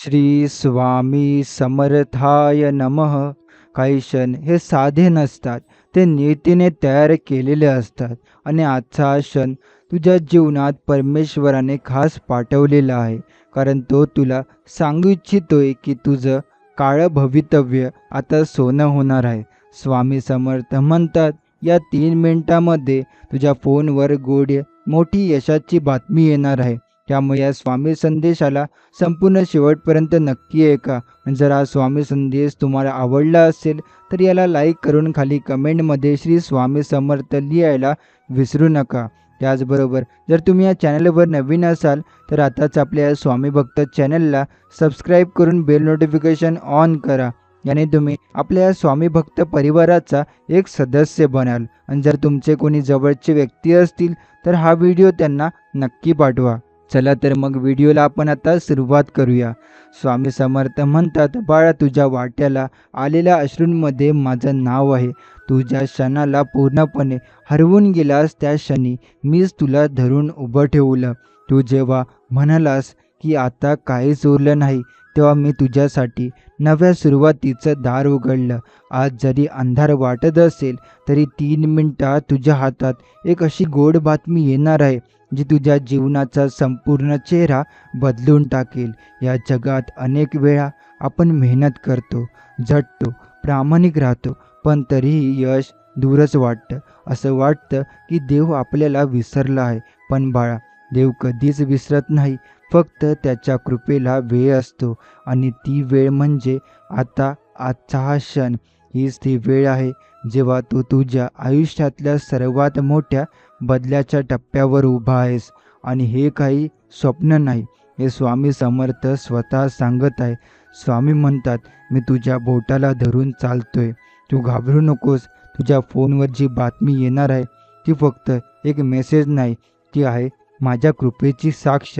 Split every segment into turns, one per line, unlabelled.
श्री स्वामी समर्थाय नमः. काही क्षण हे साधे नसतात, ते नियतीने तयार केलेले असतात. आणि आजचा हा क्षण तुझ्या जीवनात परमेश्वराने खास पाठवलेला आहे, कारण तो तुला सांगू इच्छितोय की तुझं काळं भवितव्य आता सोनं होणार आहे. स्वामी समर्थ म्हणतात, या 3 मिनिटांमध्ये तुझ्या फोनवर मोठी यशाची बातमी येणार आहे. त्यामुळे या स्वामी संदेशाला संपूर्ण शेवटपर्यंत नक्की ऐका. आणि जर हा स्वामी संदेश तुम्हाला आवडला असेल तर याला लाईक करून खाली कमेंटमध्ये श्री स्वामी समर्थ लिहायला विसरू नका. त्याचबरोबर जर तुम्ही या चॅनलवर नवीन असाल तर आताच आपल्या या स्वामी भक्त चॅनलला सबस्क्राईब करून बेल नोटिफिकेशन ऑन करा. याने तुम्ही आपल्या या स्वामी भक्त परिवाराचा एक सदस्य बनाल. आणि जर तुमचे कोणी जवळचे व्यक्ती असतील तर हा व्हिडिओ त्यांना नक्की पाठवा. चला तर मग व्हिडिओला आपण आता सुरुवात करूया. स्वामी समर्थ म्हणतात, बाळा, तुझ्या वाट्याला आलेल्या अश्रूंमध्ये माझं नाव आहे. तू ज्या क्षणाला पूर्णपणे हरवून गेलास त्या क्षणी मीच तुला धरून उभं ठेवलं. तू जेव्हा म्हणालास की आता काहीच उरलं नाही, तेव्हा मी तुझ्यासाठी नव्या सुरुवातीचं दार उघडलं. आज जरी अंधार वाटत असेल तरी 3 मिनिटात तुझ्या हातात एक अशी गोड बातमी येणार आहे जी तुझ्या जीवनाचा संपूर्ण चेहरा बदलून टाकेल. या जगात अनेक वेळा आपण मेहनत करतो, झटतो, प्रामाणिक राहतो, पण तरीही यश दूरच वाटतं. असं वाटतं की देव आपल्याला विसरला आहे. पण बाळा, देव कधीच विसरत नाही. फक्त त्याच्या कृपेला वेळ असतो, आणि ती वेळ म्हणजे आता, आजचा हा क्षण. हीच ती वेळ आहे जेव्हा तू तुझ्या आयुष्यातल्या सर्वात मोठ्या बदल्याच्या टप्प्यावर उभा आहेस. आणि हे काही स्वप्न नाही, हे स्वामी समर्थ स्वतः सांगत आहे. स्वामी म्हणतात, मी तुझ्या बोटाला धरून चालतोय. तू घाबरू नकोस. तुझ्या फोनवर जी बातमी येणार आहे ती फक्त एक मेसेज नाही, ती आहे माझ्या कृपेची साक्ष.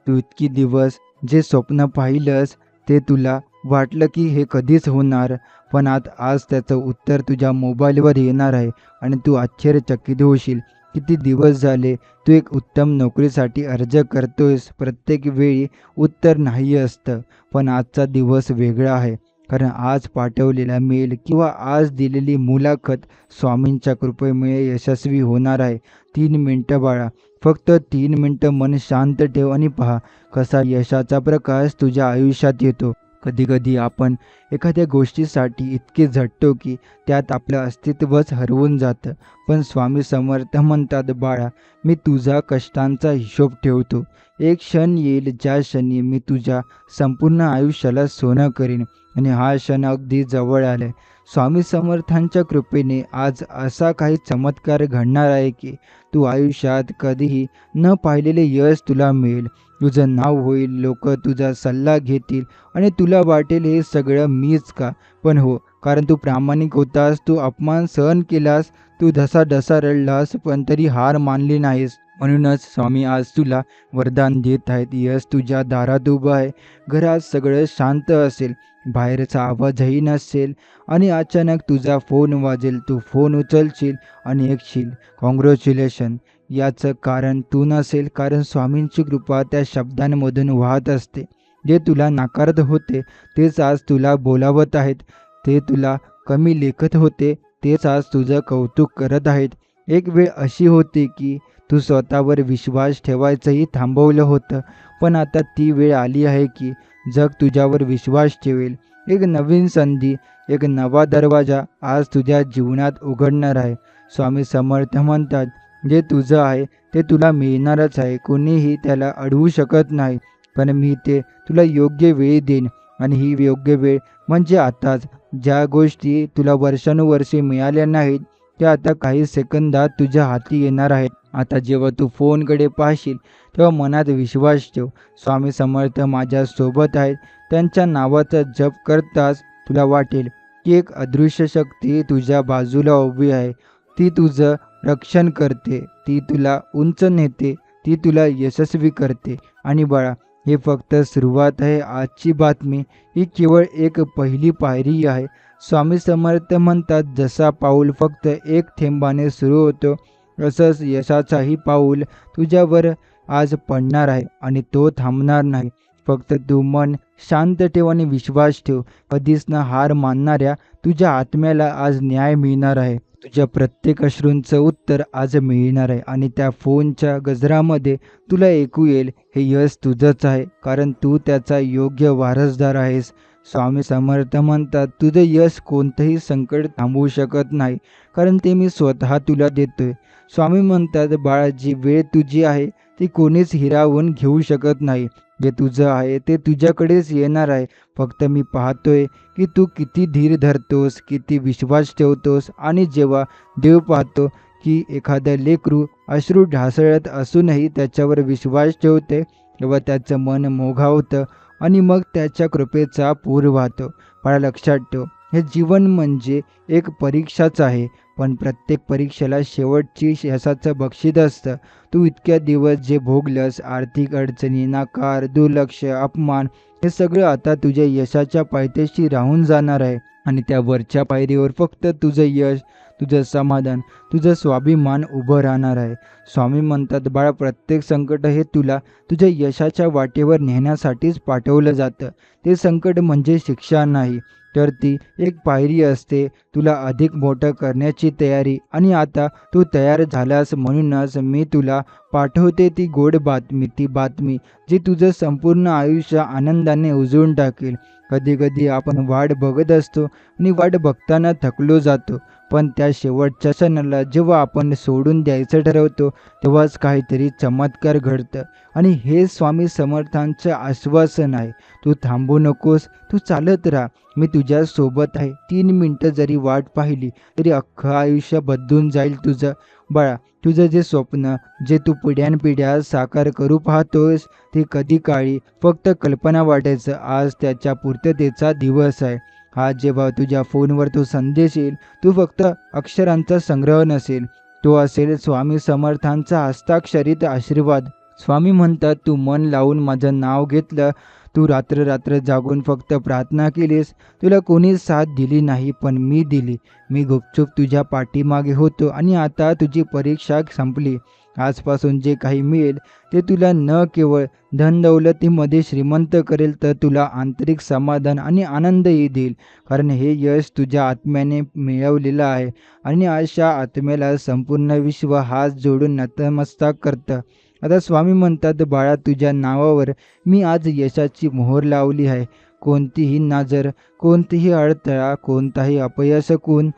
तू इतकी दिवस जे स्वप्न पाहिलंस ते तुला वाटलं की हे कधीच होणार, पण आज त्याचं उत्तर तुझ्या मोबाईलवर येणार आहे. आणि तू आश्चर्यचकित होशील. किती दिवस झाले तू एक उत्तम नोकरीसाठी अर्ज करतोयस. प्रत्येक वेळी उत्तर नाही असतं, पण आजचा दिवस वेगळा आहे, कारण आज पाठवलेला मेल किंवा आज दिलेली मुलाखत स्वामींच्या कृपेमुळे यशस्वी होणार आहे. 3 मिनिटं बाळा, फक्त 3 मिनिटं मन शांत ठेव आणि पहा कसा यशाचा प्रकाश तुझ्या आयुष्यात येतो. कधीकधी आपण एखाद्या गोष्टीसाठी इतके झटतो की त्यात आपलं अस्तित्वच हरवून जातं. पण स्वामी समर्थ म्हणतात, बाळा, मी तुझा कष्टांचा हिशोब ठेवतो. एक क्षण येईल ज्या क्षणी मी तुझ्या संपूर्ण आयुष्याला सोनं करीन, आणि हा क्षण अगदी जवळ आलाय. स्वामी समर्थांच्या कृपेने आज असा काही चमत्कार घडणार आहे की तू आयुष्यात कधीही न पाहिलेले यश तुला मिळेल. तुझं नाव होईल, लोक तुझा सल्ला घेतील, आणि तुला वाटेल हे सगळं मीच का. पण हो, कारण तू प्रामाणिक होतास, तू अपमान सहन केलास, तू ढसाढसा रडलास, पण तरी हार मानली नाहीस. म्हणूनच स्वामी आज तुला वरदान देत आहेत. यश तुझ्या दारात उभं आहे. घरात सगळं शांत असेल, बाहेरचा आवाजही नसेल, आणि अचानक तुझा फोन वाजेल. तू फोन उचलशील आणि ऐकशील, कॉंग्रॅच्युलेशन. याचं कारण तू नसेल, कारण स्वामींची कृपा त्या शब्दांमधून वाहत असते. जे तुला नाकारत होते तेच आज तुला बोलावत आहेत. ते तुला कमी लेखत होते तेच आज तुझं कौतुक करत आहेत. एक वेळ अशी होती की तू स्वतःवर विश्वास ठेवायचंही थांबवलं होतं, पण आता ती वेळ आली आहे की जग तुझ्यावर विश्वास ठेवेल. एक नवीन संधी, एक नवा दरवाजा आज तुझ्या जीवनात उघडणार आहे. स्वामी समर्थ म्हणतात, जे तुझं आहे ते तुला मिळणारच आहे. कोणीही त्याला अडवू शकत नाही, पण मी ते तुला योग्य वेळ देईन. आणि ही योग्य वेळ म्हणजे आताच. ज्या गोष्टी तुला वर्षानुवर्षे मिळाल्या नाहीत त्या आता काही सेकंदात तुझ्या हाती येणार आहेत. आता जेव्हा तू फोनकडे पाहशील तेव्हा मनात विश्वास ठेव. स्वामी समर्थ माझ्या सोबत आहेत. त्यांच्या नावाचा जप करताच तुला वाटेल की एक अदृश्य शक्ती तुझ्या बाजूला उभी आहे. ती तुझं रक्षण करते, ती तुला उंच नेते, ती तुला यशस्वी करते. आणि बाळा, हे फक्त सुरुवात आहे. आजची बातमी ही केवळ एक पहिली पायरी आहे. स्वामी समर्थ म्हणतात, जसा पाऊल फक्त एक थेंबाने सुरू होतो, असंच यशाचाही पाऊल तुझ्यावर आज पडणार आहे, आणि तो थांबणार नाही. फक्त तू मन शांत ठेव आणि विश्वास ठेव. कधीच न हार मानणाऱ्या तुझ्या आत्म्याला आज न्याय मिळणार आहे. तुझ्या प्रत्येक अश्रूंचं उत्तर आज मिळणार आहे आणि त्या फोनच्या गजरामध्ये तुला ऐकू येईल, हे यश तुझंच आहे, कारण तू त्याचा योग्य वारसदार आहेस. स्वामी समर्थ म्हणतात, तुझं यश कोणतंही संकट थांबवू शकत नाही, कारण ते मी स्वतः तुला देतोय. स्वामी म्हणतात, बाळा, जी वेळ तुझी आहे ती कोणीच हिरावून घेऊ शकत नाही. जे तुझं आहे ते तुझ्याकडेच येणार आहे. फक्त मी पाहतोय की तू किती धीर धरतोस, किती विश्वास ठेवतोस. आणि जेव्हा देव पाहतो की एखादं लेकरू अश्रू ढासळत असूनही त्याच्यावर विश्वास ठेवते, तेव्हा त्याचं मन मोघावतं आणि मग त्याच्या कृपेचा पूर वाहतो. बाळा, लक्षात ठेव, हे जीवन म्हणजे एक परीक्षाच आहे, पण प्रत्येक परीक्षेला शेवटची यशाचं बक्षीस असतं. तू इतक्या दिवस जे भोगलंस, आर्थिक अडचणी, नकार, दुर्लक्ष, अपमान, हे सगळं आता तुझ्या यशाच्या पायथ्याशी राहून जाणार आहे. आणि त्या वरच्या पायरीवर फक्त तुझं यश, तुझं समाधान, तुझं स्वाभिमान उभं राहणार आहे. स्वामी म्हणतात, बाळा, प्रत्येक संकट हे तुला तुझ्या यशाच्या वाटेवर नेण्यासाठीच पाठवलं जातं. ते संकट म्हणजे शिक्षा नाही, तर ती एक पायरी असते तुला अधिक मोठं करण्याची तयारी. आणि आता तू तयार झालास, म्हणूनच मी तुला पाठवते ती गोड बातमी, ती बातमी जी तुझं संपूर्ण आयुष्य आनंदाने उजळून टाकेल. कधी कधी आपण वाट बघत असतो आणि वाट बघताना थकलो जातो, पण त्या शेवटच्या क्षणाला जेव्हा आपण सोडून द्यायचं ठरवतो, तेव्हाच काहीतरी चमत्कार घडतं. आणि हे स्वामी समर्थांचं आश्वासन आहे. तू थांबू नकोस, तू चालत राहा, मी तुझ्या सोबत आहे. 3 मिनिटं जरी वाट पाहिली तरी अख्खं आयुष्य बदलून जाईल तुझं. बाळा, तुझं जे स्वप्न, जे तू पिढ्यानपिढ्या साकार करू पाहतोस, ते कधी काळी फक्त कल्पना वाटायचं. आज त्याच्या पूर्ततेचा दिवस आहे. आज जेव्हा तुझ्या फोनवर तो संदेश येईल, तो फक्त अक्षरांचा संग्रह नसेल, तो असेल स्वामी समर्थांचा हस्ताक्षरित आशीर्वाद. स्वामी म्हणतात, तू मन लावून माझं नाव घेतलं, तू रात्र रात्र जागून फक्त प्रार्थना केलीस, तुला कोणी साथ दिली नाही, पण मी दिली. मी गुपचूप तुझ्या पाठीमागे होतो आणि आता तुझी परीक्षा संपली. आजपासून जे काही मिळेल ते तुला न केवळ धन दौलतीमध्ये श्रीमंत करेल, तर तुला आंतरिक समाधान आणि आनंदही देईल, कारण हे यश तुझ्या आत्म्याने मिळवलेलं आहे. आणि अशा आत्म्याला संपूर्ण विश्व हात जोडून नतमस्तक करतं. आता स्वामी म्हणतात, बाळा, तुझ्या नावावर मी आज यशाची मोहर लावली आहे. कोणतीही नजर, कोणतीही अडथळा, कोणताही अपयश कोण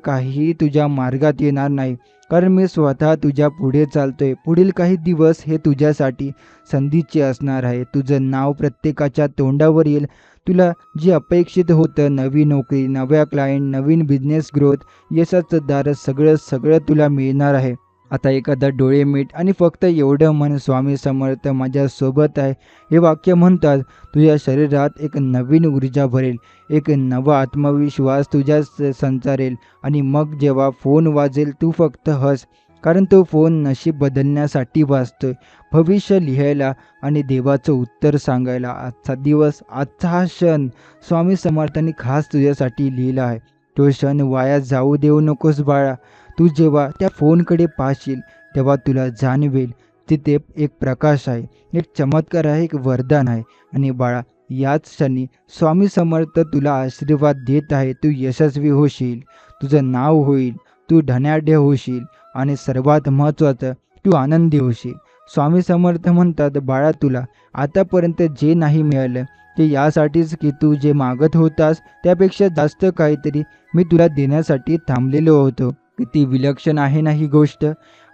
काहीही तुझ्या मार्गात येणार नाही, कारण मी स्वतः तुझ्या पुढे चालतोय. पुढील काही दिवस हे तुझ्यासाठी संधीचे असणार आहे. तुझं नाव प्रत्येकाच्या तोंडावर येईल. तुला जे अपेक्षित होतं, नवी नोकरी, नव्या क्लायंट, नवीन बिझनेस ग्रोथ, यशाचं दार, सगळं सगळं तुला मिळणार आहे. आता एखादा डोळे मीट आणि फक्त एवढं मन, स्वामी समर्थ माझ्यासोबत आहे, हे वाक्य म्हणतात, तुझ्या शरीरात एक नवीन ऊर्जा भरेल, एक नवा आत्मविश्वास तुझ्यात संचारेल. आणि मग जेव्हा फोन वाजेल, तू फक्त हस, कारण तो फोन नशीब बदलण्यासाठी वाजतोय, भविष्य लिहायला आणि देवाचं उत्तर सांगायला. आजचा दिवस, आजचा हा क्षण स्वामी समर्थांनी खास तुझ्यासाठी लिहिला आहे. तो क्षण वाया जाऊ देऊ नकोस बाळा. तू जेव्हा त्या फोनकडे पाहशील, तेव्हा तुला जाणवेल तिथे एक प्रकाश आहे, एक चमत्कार आहे, एक वरदान आहे. आणि बाळा, याच क्षणी स्वामी समर्थ तुला आशीर्वाद देत आहे. तू यशस्वी होशील, तुझं नाव होईल, तू धनाढ्य होशील आणि सर्वात महत्त्वाचं, तू आनंदी होशील. स्वामी समर्थ म्हणतात, बाळा, तुला आतापर्यंत जे नाही मिळालं ते यासाठीच की तू जे मागत होतास त्यापेक्षा जास्त काहीतरी मी तुला देण्यासाठी थांबलेलो होतो. किती विलक्षण आहे ना ही गोष्ट.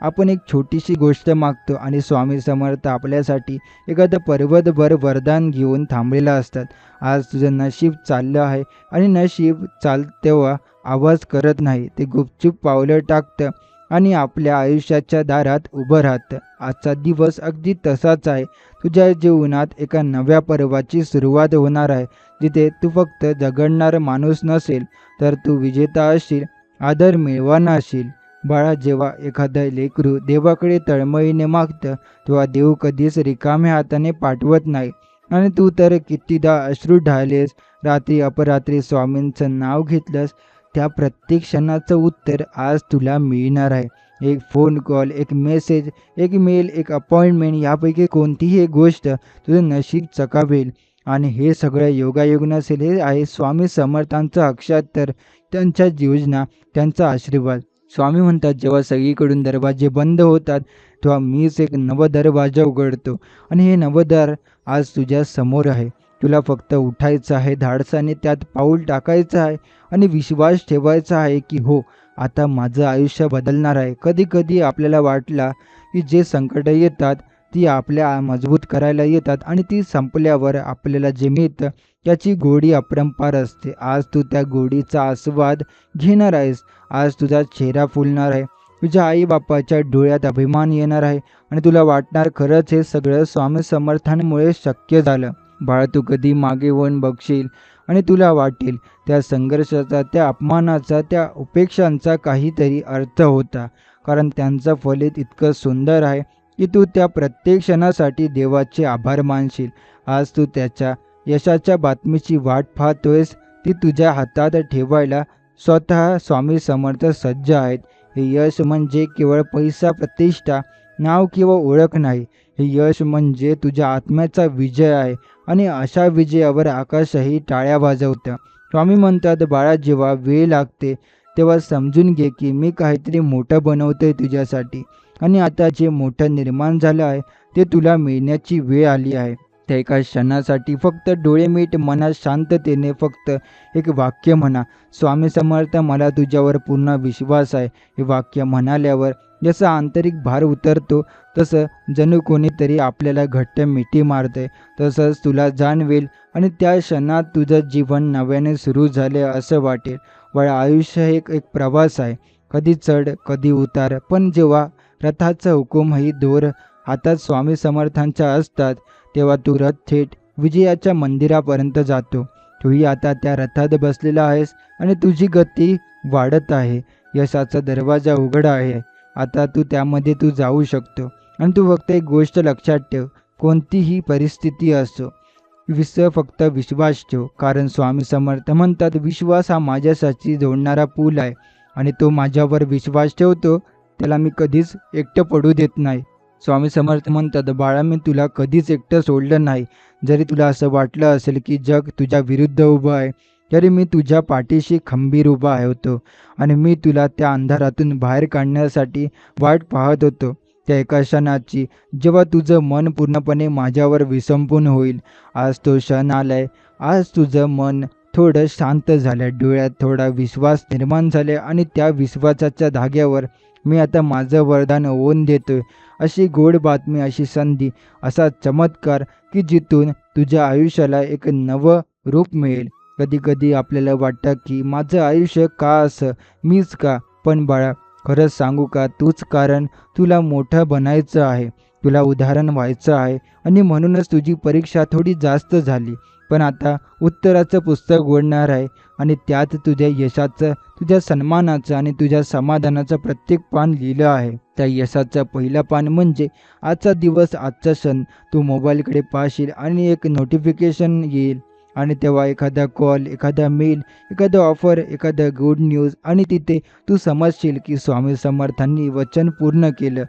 आपण एक छोटीशी गोष्ट मागतो आणि स्वामी समर्थ आपल्यासाठी एखादं पर्वतभर वरदान घेऊन थांबलेलं असतात. आज तुझं नशीब चाललं आहे आणि नशीब तेव्हा आवाज करत नाही, ते गुपचूप पावलं टाकतं आणि आपल्या आयुष्याच्या दारात उभं राहतं. आजचा दिवस अगदी तसाच आहे. तुझ्या जीवनात एका नव्या पर्वाची सुरुवात होणार आहे, जिथे तू फक्त झगडणारा माणूस नसेल, तर तू विजेता असशील, आदर मिळवाना असशील. बाळा, जेव्हा एखादं लेकरू देवाकडे तळमळीने मागतं, तेव्हा देव कधीच रिकाम्या हाताने पाठवत नाही. आणि तू तर कितीदा अश्रू ढाळलेस, रात्री अपरात्री स्वामींचं नाव घेतलंस, त्या प्रत्येक क्षणाचं उत्तर आज तुला मिळणार आहे. एक फोन कॉल, एक मेसेज, एक मेल, एक अपॉइंटमेंट यापैकी कोणतीही एक गोष्ट तुझं नशीब चकावेल. आणि हे सगळं योगायोग नसेल, हे आहे स्वामी समर्थांचं अक्षात्तर, त्यांच्या योजना, त्यांचा आशीर्वाद. स्वामी म्हणतात, जेव्हा सगळीकडून दरवाजे बंद होतात तेव्हा मीच एक नवा दरवाजा उघडतो आणि हे नवं आज तुझ्या समोर आहे. तुला फक्त उठायचं आहे, धाडसाने त्यात पाऊल टाकायचं आहे आणि विश्वास ठेवायचा आहे की हो, आता माझं आयुष्य बदलणार आहे. कधी कधी आपल्याला वाटला की जे संकट येतात ती आपल्या मजबूत करायला येतात आणि ती संपल्यावर आपल्याला जे मिळतं त्याची गोडी अपरंपार असते. आज तू त्या गोडीचा आस्वाद घेणार आहेस. आज तुझा चेहरा फुलणार आहे. तुझ्या आई-बापाच्या डोळ्यात अभिमान येणार आहे आणि तुला वाटणार खरंच हे सगळं स्वामी समर्थांमुळे शक्य झालं. बाळा, तू कधी मागे वळून बघशील आणि तुला वाटेल त्या संघर्षाचा, त्या अपमानाचा, त्या उपेक्षांचा काहीतरी अर्थ होता. कारण त्यांचं फलित इतकं सुंदर आहे की तू त्या प्रत्येक क्षणासाठी देवाचे आभार मानशील. आज तू त्याच्या यशाच्या बातमीची वाट पाहतोयस, ती तुझ्या हातात ठेवायला स्वतः स्वामी समर्थ सज्ज आहेत. हे यश म्हणजे केवळ पैसा, प्रतिष्ठा, नाव किंवा ओळख नाही. हे यश म्हणजे तुझ्या आत्म्याचा विजय आहे आणि अशा विजयावर आकाशही टाळ्या वाजवतं. स्वामी म्हणतात, बाळा, जेव्हा वेळ लागते तेव्हा समजून घे की मी काहीतरी मोठं बनवतोय तुझ्यासाठी आणि आता जे मोठं निर्माण झालं आहे ते तुला मिळण्याची वेळ आली आहे. त्या एका क्षणासाठी फक्त डोळे मीट, मनात शांततेने फक्त एक वाक्य म्हणा, स्वामी समर्थ, मला तुझ्यावर पूर्ण विश्वास आहे. हे वाक्य म्हणाल्यावर जसा आंतरिक भार उतरतो, तसं जणू कोणीतरी आपल्याला घट्ट मिठी मारते. तसंच तुला जाणवेल आणि त्या क्षणात तुझं जीवन नव्याने सुरू झाले असं वाटेल. बाळा, आयुष्य हे एक एक प्रवास आहे, कधी चढ कधी उतार. पण जेव्हा रथाचा हुकूमही दोर हातात स्वामी समर्थांच्या असतात तेव्हा तू रथ थेट विजयाच्या मंदिरापर्यंत जातो. तूही आता त्या रथात बसलेला आहेस आणि तुझी गती वाढत आहे. यशाचा दरवाजा उघडा आहे. आता तू जाऊ शकतो. आणि तू फक्त एक गोष्ट लक्षात ठेव, कोणतीही परिस्थिती असो, फक्त विश्वास ठेव. कारण स्वामी समर्थ म्हणतात, विश्वास हा माझ्यासाठी जोडणारा पूल आहे आणि तो माझ्यावर विश्वास ठेवतो त्याला मी कधीच एकटं पडू देत नाही. स्वामी समर्थ म्हणतात, बाळा, मी तुला कधीच एकटं सोडलं नाही. जरी तुला असं वाटलं असेल की जग तुझ्या विरुद्ध उभं आहे, तरी मी तुझ्या पाठीशी खंबीर उभा होतो आणि मी तुला त्या अंधारातून बाहेर काढण्यासाठी वाट पाहत होतो. त्या एका क्षणाची, जेव्हा तुझं मन पूर्णपणे माझ्यावर विसंपून होईल. आज तो क्षण आलाय. आज तुझं मन थोडं शांत झालं, डोळ्यात थोडा विश्वास निर्माण झाले आणि त्या विश्वासाच्या धाग्यावर मी आता माझं वरदान ओवून देतोय. अशी गोड बातमी, अशी संधी, असा चमत्कार की जिथून तुझ्या आयुष्याला एक नवं रूप मिळेल. कधी कधी आपल्याला वाटतं की माझं आयुष्य का असं, मीच का? पण बाळा, खरंच सांगू का, तूच कारण. तुला मोठं बनायचं आहे, तुला उदाहरण व्हायचं आहे आणि म्हणूनच तुझी परीक्षा थोडी जास्त झाली. पण आता उत्तराचं पुस्तक उघडणार आहे आणि त्यात तुझ्या यशाचं, तुझ्या सन्मानाचं आणि तुझ्या समाधानाचं प्रत्येक पान लिहिलं आहे. त्या यशाचं पहिलं पान म्हणजे आजचा दिवस, आजचा क्षण. तू मोबाईलकडे पाहशील आणि एक नोटिफिकेशन येईल आणि तेव्हा एखादा कॉल, एखादा मेल, एखादं ऑफर, एखादं गुड न्यूज आणि तिथे तू समजशील की स्वामी समर्थांनी वचन पूर्ण केलं.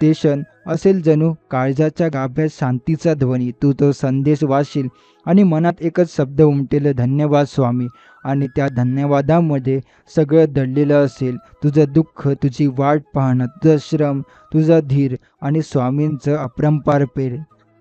ते क्षण असेल जणू काळजाच्या गाभ्यात शांतीचा ध्वनी. तू तो संदेश वाचशील आणि मनात एकच शब्द उमटेल, धन्यवाद स्वामी. आणि त्या धन्यवादामध्ये सगळं दडलेलं असेल, तुझं दुःख, तुझी वाट पाहणं, तुझं श्रम, तुझा धीर आणि स्वामींचं अपरंपार प्रेम.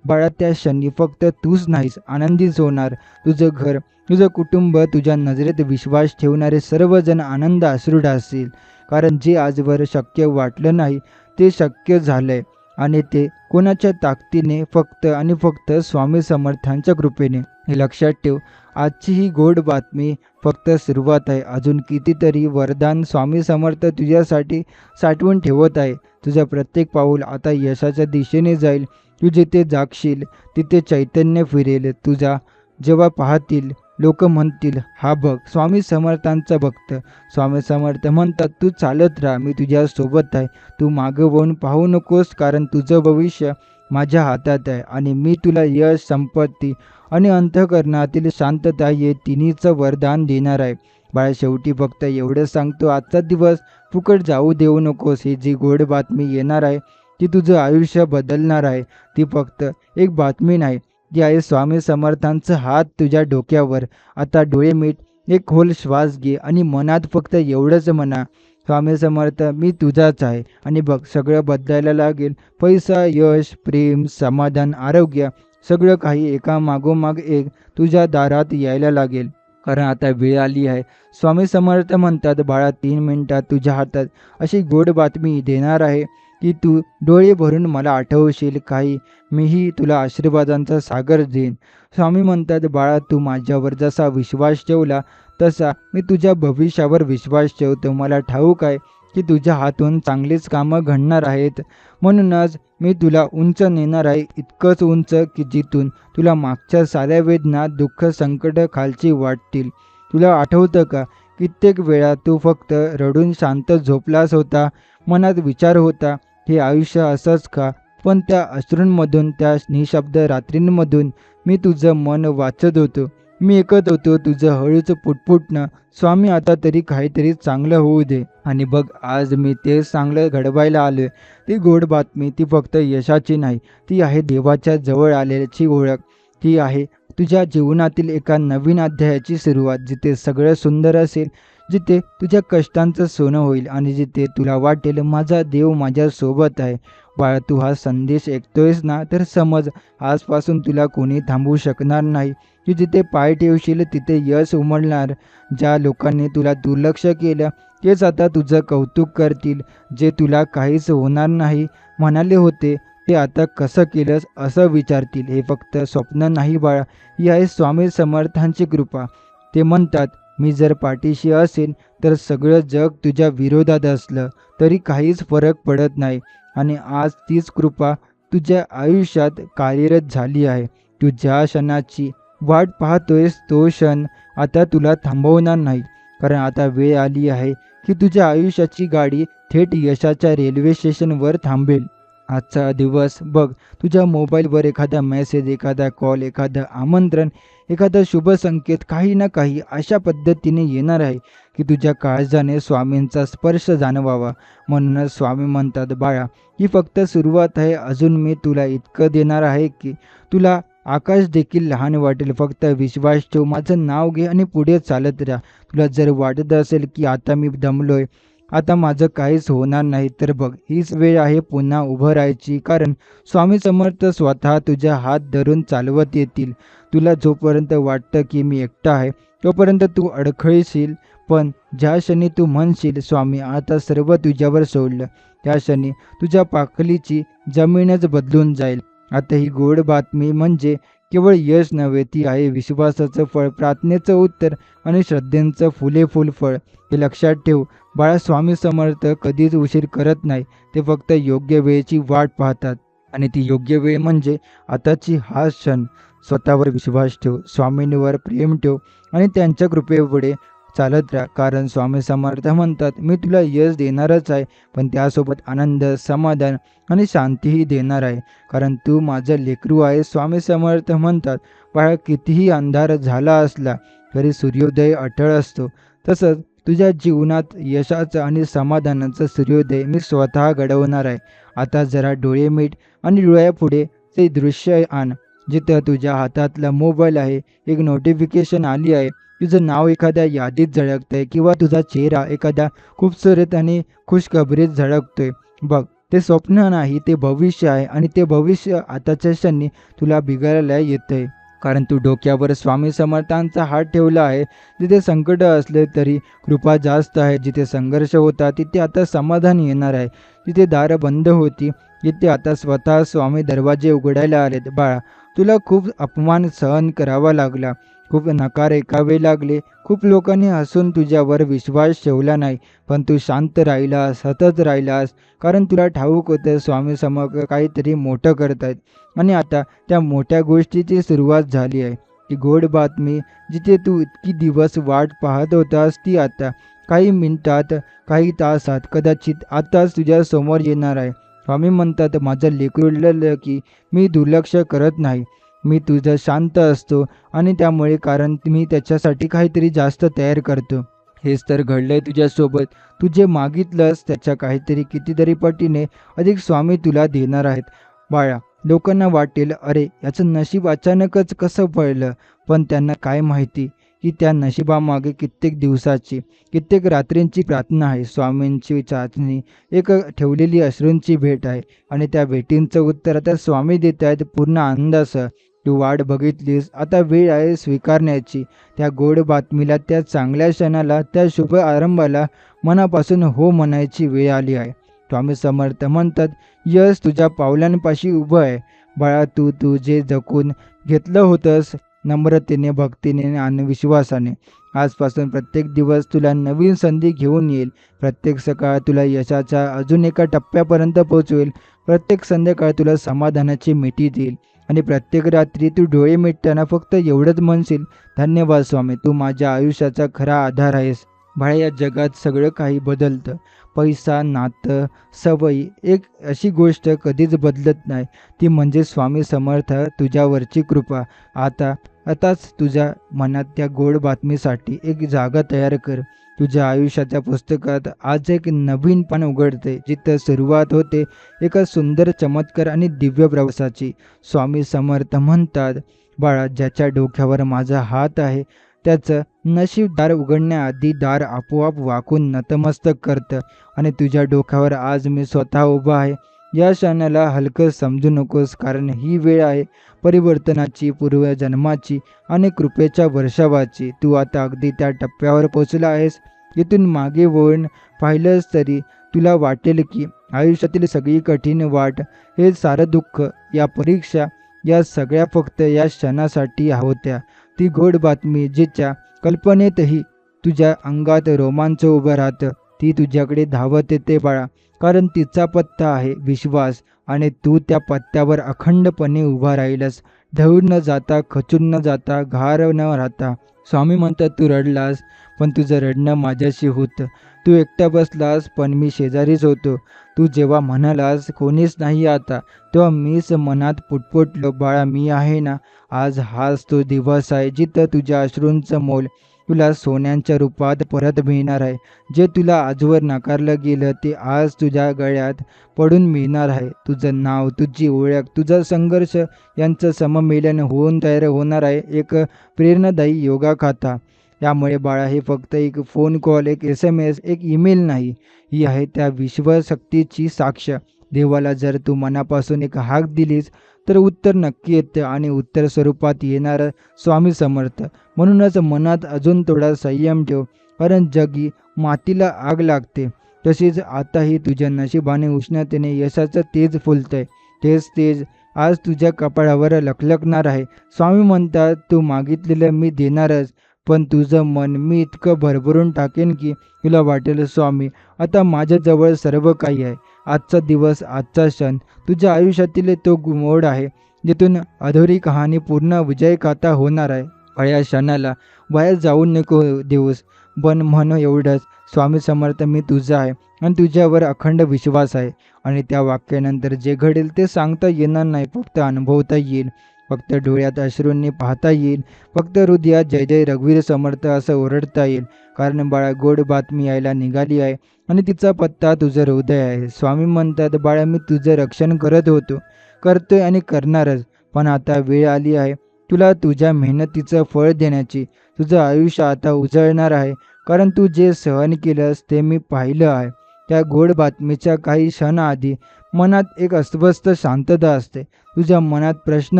बाळा, त्या क्षणी फक्त तूच नाहीस आनंदीच होणार, तुझं घर, तुझं कुटुंब, तुझ्या नजरेत विश्वास ठेवणारे सर्वजण आनंद अश्रू असतील. कारण जे आजवर शक्य वाटलं नाही ते शक्य झालंय आणि ते कोणाच्या ताकदीने, फक्त आणि फक्त स्वामी समर्थांच्या कृपेने. हे लक्षात ठेव, आजची ही गोड बातमी फक्त सुरुवात आहे. अजून कितीतरी वरदान स्वामी समर्थ तुझ्यासाठी साठवून ठेवत आहे. तुझं प्रत्येक पाऊल आता यशाच्या दिशेने जाईल. तू जिथे जागशील तिथे चैतन्य फिरेल. तुझा जेव्हा पाहतील लोक म्हणतील, हा बघ, स्वामी समर्थांचा भक्त. स्वामी समर्थ म्हणतात, तू चालत राहा, मी तुझ्या सोबत आहे. तू मागं वळून पाहू नकोस, कारण तुझं भविष्य माझ्या हातात आहे आणि मी तुला यश, संपत्ती आणि अंतःकरणातील शांतता हे तिन्हीचं वरदान देणार आहे. बाळा शेवटी फक्त एवढं सांगतो, आजचा दिवस फुकट जाऊ देऊ नकोस. ही जी गोड बातमी येणार आहे ती तुझं आयुष्य बदलणार आहे. ती फक्त एक बातमी नाही, ती आहे स्वामी समर्थांचा हात तुझ्या डोक्यावर. आता डोळे मिट, एक खोल श्वास घे आणि मनात फक्त एवढंच म्हणा, स्वामी समर्थ मी तुझाच आहे. आणि बघ सगळं बदलायला लागेल. पैसा, यश, प्रेम, समाधान, आरोग्य सगळं काही एका मागोमाग एक तुझ्या दारात यायला लागेल. कारण आता वेळ आली आहे. स्वामी समर्थ म्हणतात, बाळा 3 मिनिटात तुझ्या हातात अशी गोड बातमी देणार आहे की तू डोळे भरून मला आठवशील. काही मीही तुला आशीर्वादांचा सागर देईन. स्वामी म्हणतात, बाळा तू माझ्यावर जसा विश्वास ठेवला तसा मी तुझ्या भविष्यावर विश्वास ठेवतो. मला ठाऊक आहे की तुझ्या हातून चांगलीच कामं घडणार आहेत. म्हणूनच मी तुला उंच नेणार आहे, इतकंच उंच की जिथून तुला मागच्या साऱ्या वेदना, दुःख, संकट खालची वाटतील. तुला आठवतं का, कित्येक वेळा तू फक्त रडून शांत झोपलास होता. मनात विचार होता, हे आयुष्य असंच का? पण त्या अश्रूंमधून, त्या निशब्द रात्रींमधून मी तुझं मन वाचत होतो. मी ऐकत होतो तुझं हळूच पुटपुटणं, स्वामी आता तरी काहीतरी चांगलं होऊ दे. आणि बघ आज मी तेच चांगलं घडवायला आलोय. ती गोड बातमी ती फक्त यशाची नाही, ती आहे देवाच्या जवळ आल्याची ओळख. ती आहे तुझ्या जीवनातील एका नवीन अध्यायाची सुरुवात, जिथे सगळं सुंदर असेल, जिथे तुझ्या कष्टांचं सोनं होईल आणि जिथे तुला वाटेल माझा देव माझ्यासोबत आहे. बाळा तू हा संदेश ऐकतोयस ना, तर समज आजपासून तुला कोणी थांबवू शकणार नाही. तू जिथे पाय ठेवशील तिथे यश उमलणार. ज्या लोकांनी तुला दुर्लक्ष केलं तेच आता तुझं कौतुक करतील. जे तुला काहीच होणार नाही म्हणाले होते ते आता कसं केलंस असं विचारतील. हे फक्त स्वप्न नाही बाळा, ही आहे स्वामी समर्थांची कृपा. ते म्हणतात, मी जर पाठीशी असेन तर सगळं जग तुझ्या विरोधात असलं तरी काहीच फरक पडत नाही. आणि आज तीच कृपा तुझ्या आयुष्यात कार्यरत झाली आहे. तू ज्या क्षणाची वाट पाहतोयस तो क्षण आता तुला थांबवणार नाही. कारण आता वेळ आली आहे की तुझ्या आयुष्याची गाडी थेट यशाच्या रेल्वे स्टेशनवर थांबेल. आजचा दिवस बघ, तुझ्या मोबाईलवर एखादा मेसेज, एखादा कॉल, एखादं आमंत्रण, एखादा शुभ संकेत, काही ना काही अशा पद्धतीने येणार आहे की तुझ्या काळजाने स्वामींचा स्पर्श जाणवावा. म्हणूनच स्वामी म्हणतात, बाळा ही फक्त सुरुवात आहे. अजून मी तुला इतकं देणार आहे की तुला आकाश देखील लहान वाटेल. फक्त विश्वास ठेव, माझं नाव घे आणि पुढे चालत राहा. तुला जर वाटत असेल की आता मी दमलोय, आता माझं काहीच होणार नाही, तर बघ हीच वेळ आहे पुन्हा उभं राहायची. कारण स्वामी समर्थ स्वतः तुझ्या हात धरून चालवत येतील. तुला जोपर्यंत वाटतं की मी एकटा आहे तोपर्यंत तू अडखळशील, पण ज्या क्षणी तू म्हणशील स्वामी आता सर्व तुझ्यावर सोडलं, त्या क्षणी तुझ्या पाखलीची जमीनच बदलून जाईल. आता ही गोड बातमी म्हणजे केवळ यश नव्हे, ती आहे विश्वासाचं फळ, प्रार्थनेचं उत्तर आणि श्रद्धेचं फुले फळ. हे लक्षात ठेव बाळा, स्वामी समर्थ कधीच उशीर करत नाही. ते फक्त योग्य वेळेची वाट पाहतात. आणि ती योग्य वेळ म्हणजे आताची हा क्षण. स्वतःवर विश्वास ठेव, स्वामींवर प्रेम ठेव आणि त्यांच्या कृपेपुढे चालत राहा. कारण स्वामी समर्थ म्हणतात, मी तुला यश देणारच आहे, पण त्यासोबत आनंद, समाधान आणि शांतीही देणार आहे. कारण तू माझं लेकरू आहे. स्वामी समर्थ म्हणतात, बाळा कितीही अंधार झाला असला तरी सूर्योदय अटळ असतो. तसंच तुझ्या जीवनात यशाचं आणि समाधानाचं सूर्योदय मी स्वतः घडवणार आहे. आता जरा डोळे मीट आणि डोळ्यापुढे ते दृश्य आण, जिथं तुझ्या हातातला मोबाईल आहे, एक नोटिफिकेशन आली आहे, तुझं नाव एखाद्या यादीत झळकतंय किंवा तुझा चेहरा एखाद्या खूबसूरत आणि खुशखबरीत झळकतोय. बघ ते स्वप्न नाही, ते भविष्य आहे. आणि ते भविष्य आताच्या क्षणी तुला बिघायला येतंय. कारण तू डोक्यावर स्वामी समर्थांचा हात ठेवला आहे. जिथे संकट असले तरी कृपा जास्त आहे. जिथे संघर्ष होता तिथे आता समाधान येणार आहे. जिथे दारं बंद होती तिथे आता स्वतः स्वामी दरवाजे उघडायला आलेत. बाळा तुला खूप अपमान सहन करावा लागला, खूप नकार ऐकावे लागले, खूप लोकांनी हसून तुझ्यावर विश्वास ठेवला नाही, पण तू शांत राहिलास, सतत राहिलास. कारण तुला ठाऊक होतं स्वामी समोर काहीतरी मोठं करतायत. आणि आता त्या मोठ्या गोष्टीची सुरुवात झाली आहे. ती गोड बातमी जिथे तू इतकी दिवस वाट पाहत होतास ती आता काही मिनिटात, काही तासात, कदाचित आताच तुझ्या समोर येणार आहे. स्वामी म्हणतात, माझं लेकरू रडलं की मी दुर्लक्ष करत नाही, मी तुझं शांत असतो आणि त्यामुळे कारण मी त्याच्यासाठी काहीतरी जास्त तयार करतो. हेच तर घडलंय तुझ्यासोबत. तू जे मागितलंस त्याच्या काहीतरी कितीतरी पटीने अधिक स्वामी तुला देणार आहेत. बाळा, लोकांना वाटेल, अरे याचं नशीब अचानकच कसं पडलं? पण त्यांना काय माहिती की त्या नशिबामागे कित्येक दिवसाची, कित्येक रात्रींची प्रार्थना आहे, स्वामींची चाचणी, एक ठेवलेली अश्रूंची भेट आहे. आणि त्या भेटींचं उत्तर आता स्वामी देत आहेत पूर्ण आनंदासह. तू वाट बघितलीस, आता वेळ आहे स्वीकारण्याची. त्या गोड बातमीला, त्या चांगल्या क्षणाला, त्या शुभ आरंभाला मनापासून हो म्हणायची वेळ आली आहे. स्वामी समर्थ म्हणतात, यश तुझ्या पावलांपाशी उभं आहे. बाळा, तू तुझे जगून घेतलं होतंस नम्रतेने, भक्तीने आणि विश्वासाने. आजपासून प्रत्येक दिवस तुला नवीन संधी घेऊन येईल. प्रत्येक सकाळ तुला यशाच्या अजून एका टप्प्यापर्यंत पोहोचवेल. प्रत्येक संध्याकाळ तुला समाधानाची मिठी देईल. आणि प्रत्येक रात्री तू डोळे मिटताना फक्त एवढंच म्हणशील, धन्यवाद स्वामी, तू माझ्या आयुष्याचा खरा आधार आहेस. बाळा, या जगात सगळं काही बदलतं. पैसा, नातं, सवयी, एक अशी गोष्ट कधीच बदलत नाही, ती म्हणजे स्वामी समर्थ तुझ्यावरची कृपा. आताच तुझ्या मनात त्या गोड बातमीसाठी एक जागा तयार कर. तुझ्या आयुष्याच्या पुस्तकात आज एक नवीन पान उघडते, जिथं सुरुवात होते एका सुंदर, चमत्कार आणि दिव्य प्रवासाची. स्वामी समर्थ म्हणतात, बाळा, ज्याच्या डोक्यावर माझा हात आहे त्याचं नशीब दार उघडण्याआधी दार आपोआप वाकून नतमस्तक करतं. आणि तुझ्या डोक्यावर आज मी स्वतः उभा आहे. या क्षणाला हलकं समजू नकोस, कारण ही वेळ आहे परिवर्तनाची, पूर्वजन्माची आणि कृपेच्या वर्षावाची. तू आता अगदी त्या टप्प्यावर पोचला आहेस. इथून मागे वळून पाहिलंस तरी तुला वाटेल की आयुष्यातील सगळी कठीण वाट, हे सारं दुःख, या परीक्षा, या सगळ्या फक्त या क्षणासाठी होत्या. ती गोड बातमी जिच्या कल्पनेतही तुझ्या अंगात रोमांच उभं राहतं, ती तुझ्याकडे धावत येते बाळा. कारण तिचा पत्ता आहे विश्वास. आणि तू त्या पत्त्यावर अखंडपणे उभा राहिलास, ढळून न जाता, खचून न जाता, घार न राहता. स्वामी म्हणतात, तू रडलास, पण तुझं रडणं माझ्याशी होतं. तू एकटा बसलास, पण मी शेजारीच होतो. तू जेव्हा म्हणालास कोणीच नाही आता, तेव्हा मीच मनात पुटपुटलो, बाळा मी आहे ना. आज हाच तो दिवस आहे जिथं तुझ्या अश्रूंचं मोल तुला सोन्यांच्या रूपात परत मिळणार आहे. जे तुला आजवर नाकारलं गेलं ते आज तुझ्या गळ्यात पडून मिळणार आहे. तुझं नाव, तुझी ओळख, तुझा संघर्ष यांचं सममेलन होऊन तयार होणार आहे एक प्रेरणादायी योगाखाता. त्यामुळे बाळा, हे फक्त एक फोन कॉल, एक SMS, एक ईमेल नाही, ही आहे त्या विश्वशक्तीची साक्ष. देवाला जर तू मनापासून एक हाक दिलीस तर उत्तर नक्की येतं, आणि उत्तर स्वरूपात येणार स्वामी समर्थ. म्हणूनच मनात अजून थोडा संयम ठेव, कारण जगी मातीला आग लागते तशीच आताही तुझ्या नशिबाने उष्णतेने यशाचं तेज फुलतंय. तेच तेज आज तुझ्या कपाळावर लखलखणार आहे. स्वामी म्हणतात, तू मागितलेलं मी देणारच, पण तुझं मन मी इतकं भरभरून टाकेन की तुला वाटेल, स्वामी आता माझ्याजवळ सर्व काही आहे. आजचा दिवस, आजचा क्षण तुझ्या आयुष्यातील तो मोड आहे जिथून अधुरी कहाणी पूर्ण विजयगाथा होणार आहे. या क्षणाला वाया जाऊ नको देऊस. पण म्हण एवढंच, स्वामी समर्थ मी तुझा आहे आणि तुझ्यावर अखंड विश्वास आहे. आणि त्या वाक्यानंतर जे घडेल ते सांगता येणार नाही, फक्त अनुभवता येईल. फक्त डोळ्यात अश्रूंनी पाहता येईल. फक्त हृदयात जय जय रघुवीर समर्थ असं ओरडता येईल. कारण बाळा, गोड बातमी यायला निघाली आहे आणि तिचा पत्ता तुझं हृदय आहे. स्वामी म्हणतात, बाळा मी तुझं रक्षण करत होतो, करतोय आणि करणारच. पण आता वेळ आली आहे तुला तुझ्या मेहनतीचं फळ देण्याची. तुझं आयुष्य आता उजळणार आहे, कारण तू जे सहन केलंस ते मी पाहिलं आहे. त्या गोड बातमीच्या काही क्षणाआधी मनात एक अस्वस्थ शांतता असते. तुझ्या मनात प्रश्न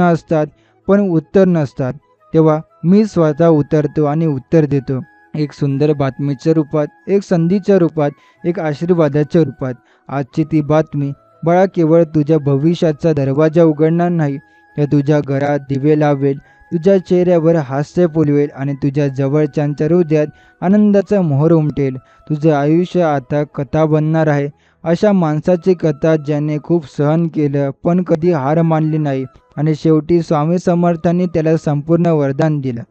असतात पण उत्तर नसतात. तेव्हा मी स्वतः उतरतो आणि उत्तर देतो. एक सुंदर बातमीच्या रूपात, एक संधीच्या रूपात, एक आशीर्वादाच्या रूपात. आजची ती बातमी बाळा केवळ तुझ्या भविष्याचा दरवाजा उघडणार नाही, तर तुझ्या घरात दिवे लावेल, तुझ्या चेहऱ्यावर हास्य फुलवेल आणि तुझ्या जवळच्यांच्या हृदयात आनंदाचा मोहर उमटेल. तुझं आयुष्य आता कथा बनणार आहे, अशा माणसाची कथा ज्याने खूप सहन केलं पण कधी हार मानली नाही, आणि शेवटी स्वामी समर्थांनी त्याला संपूर्ण वरदान दिलं.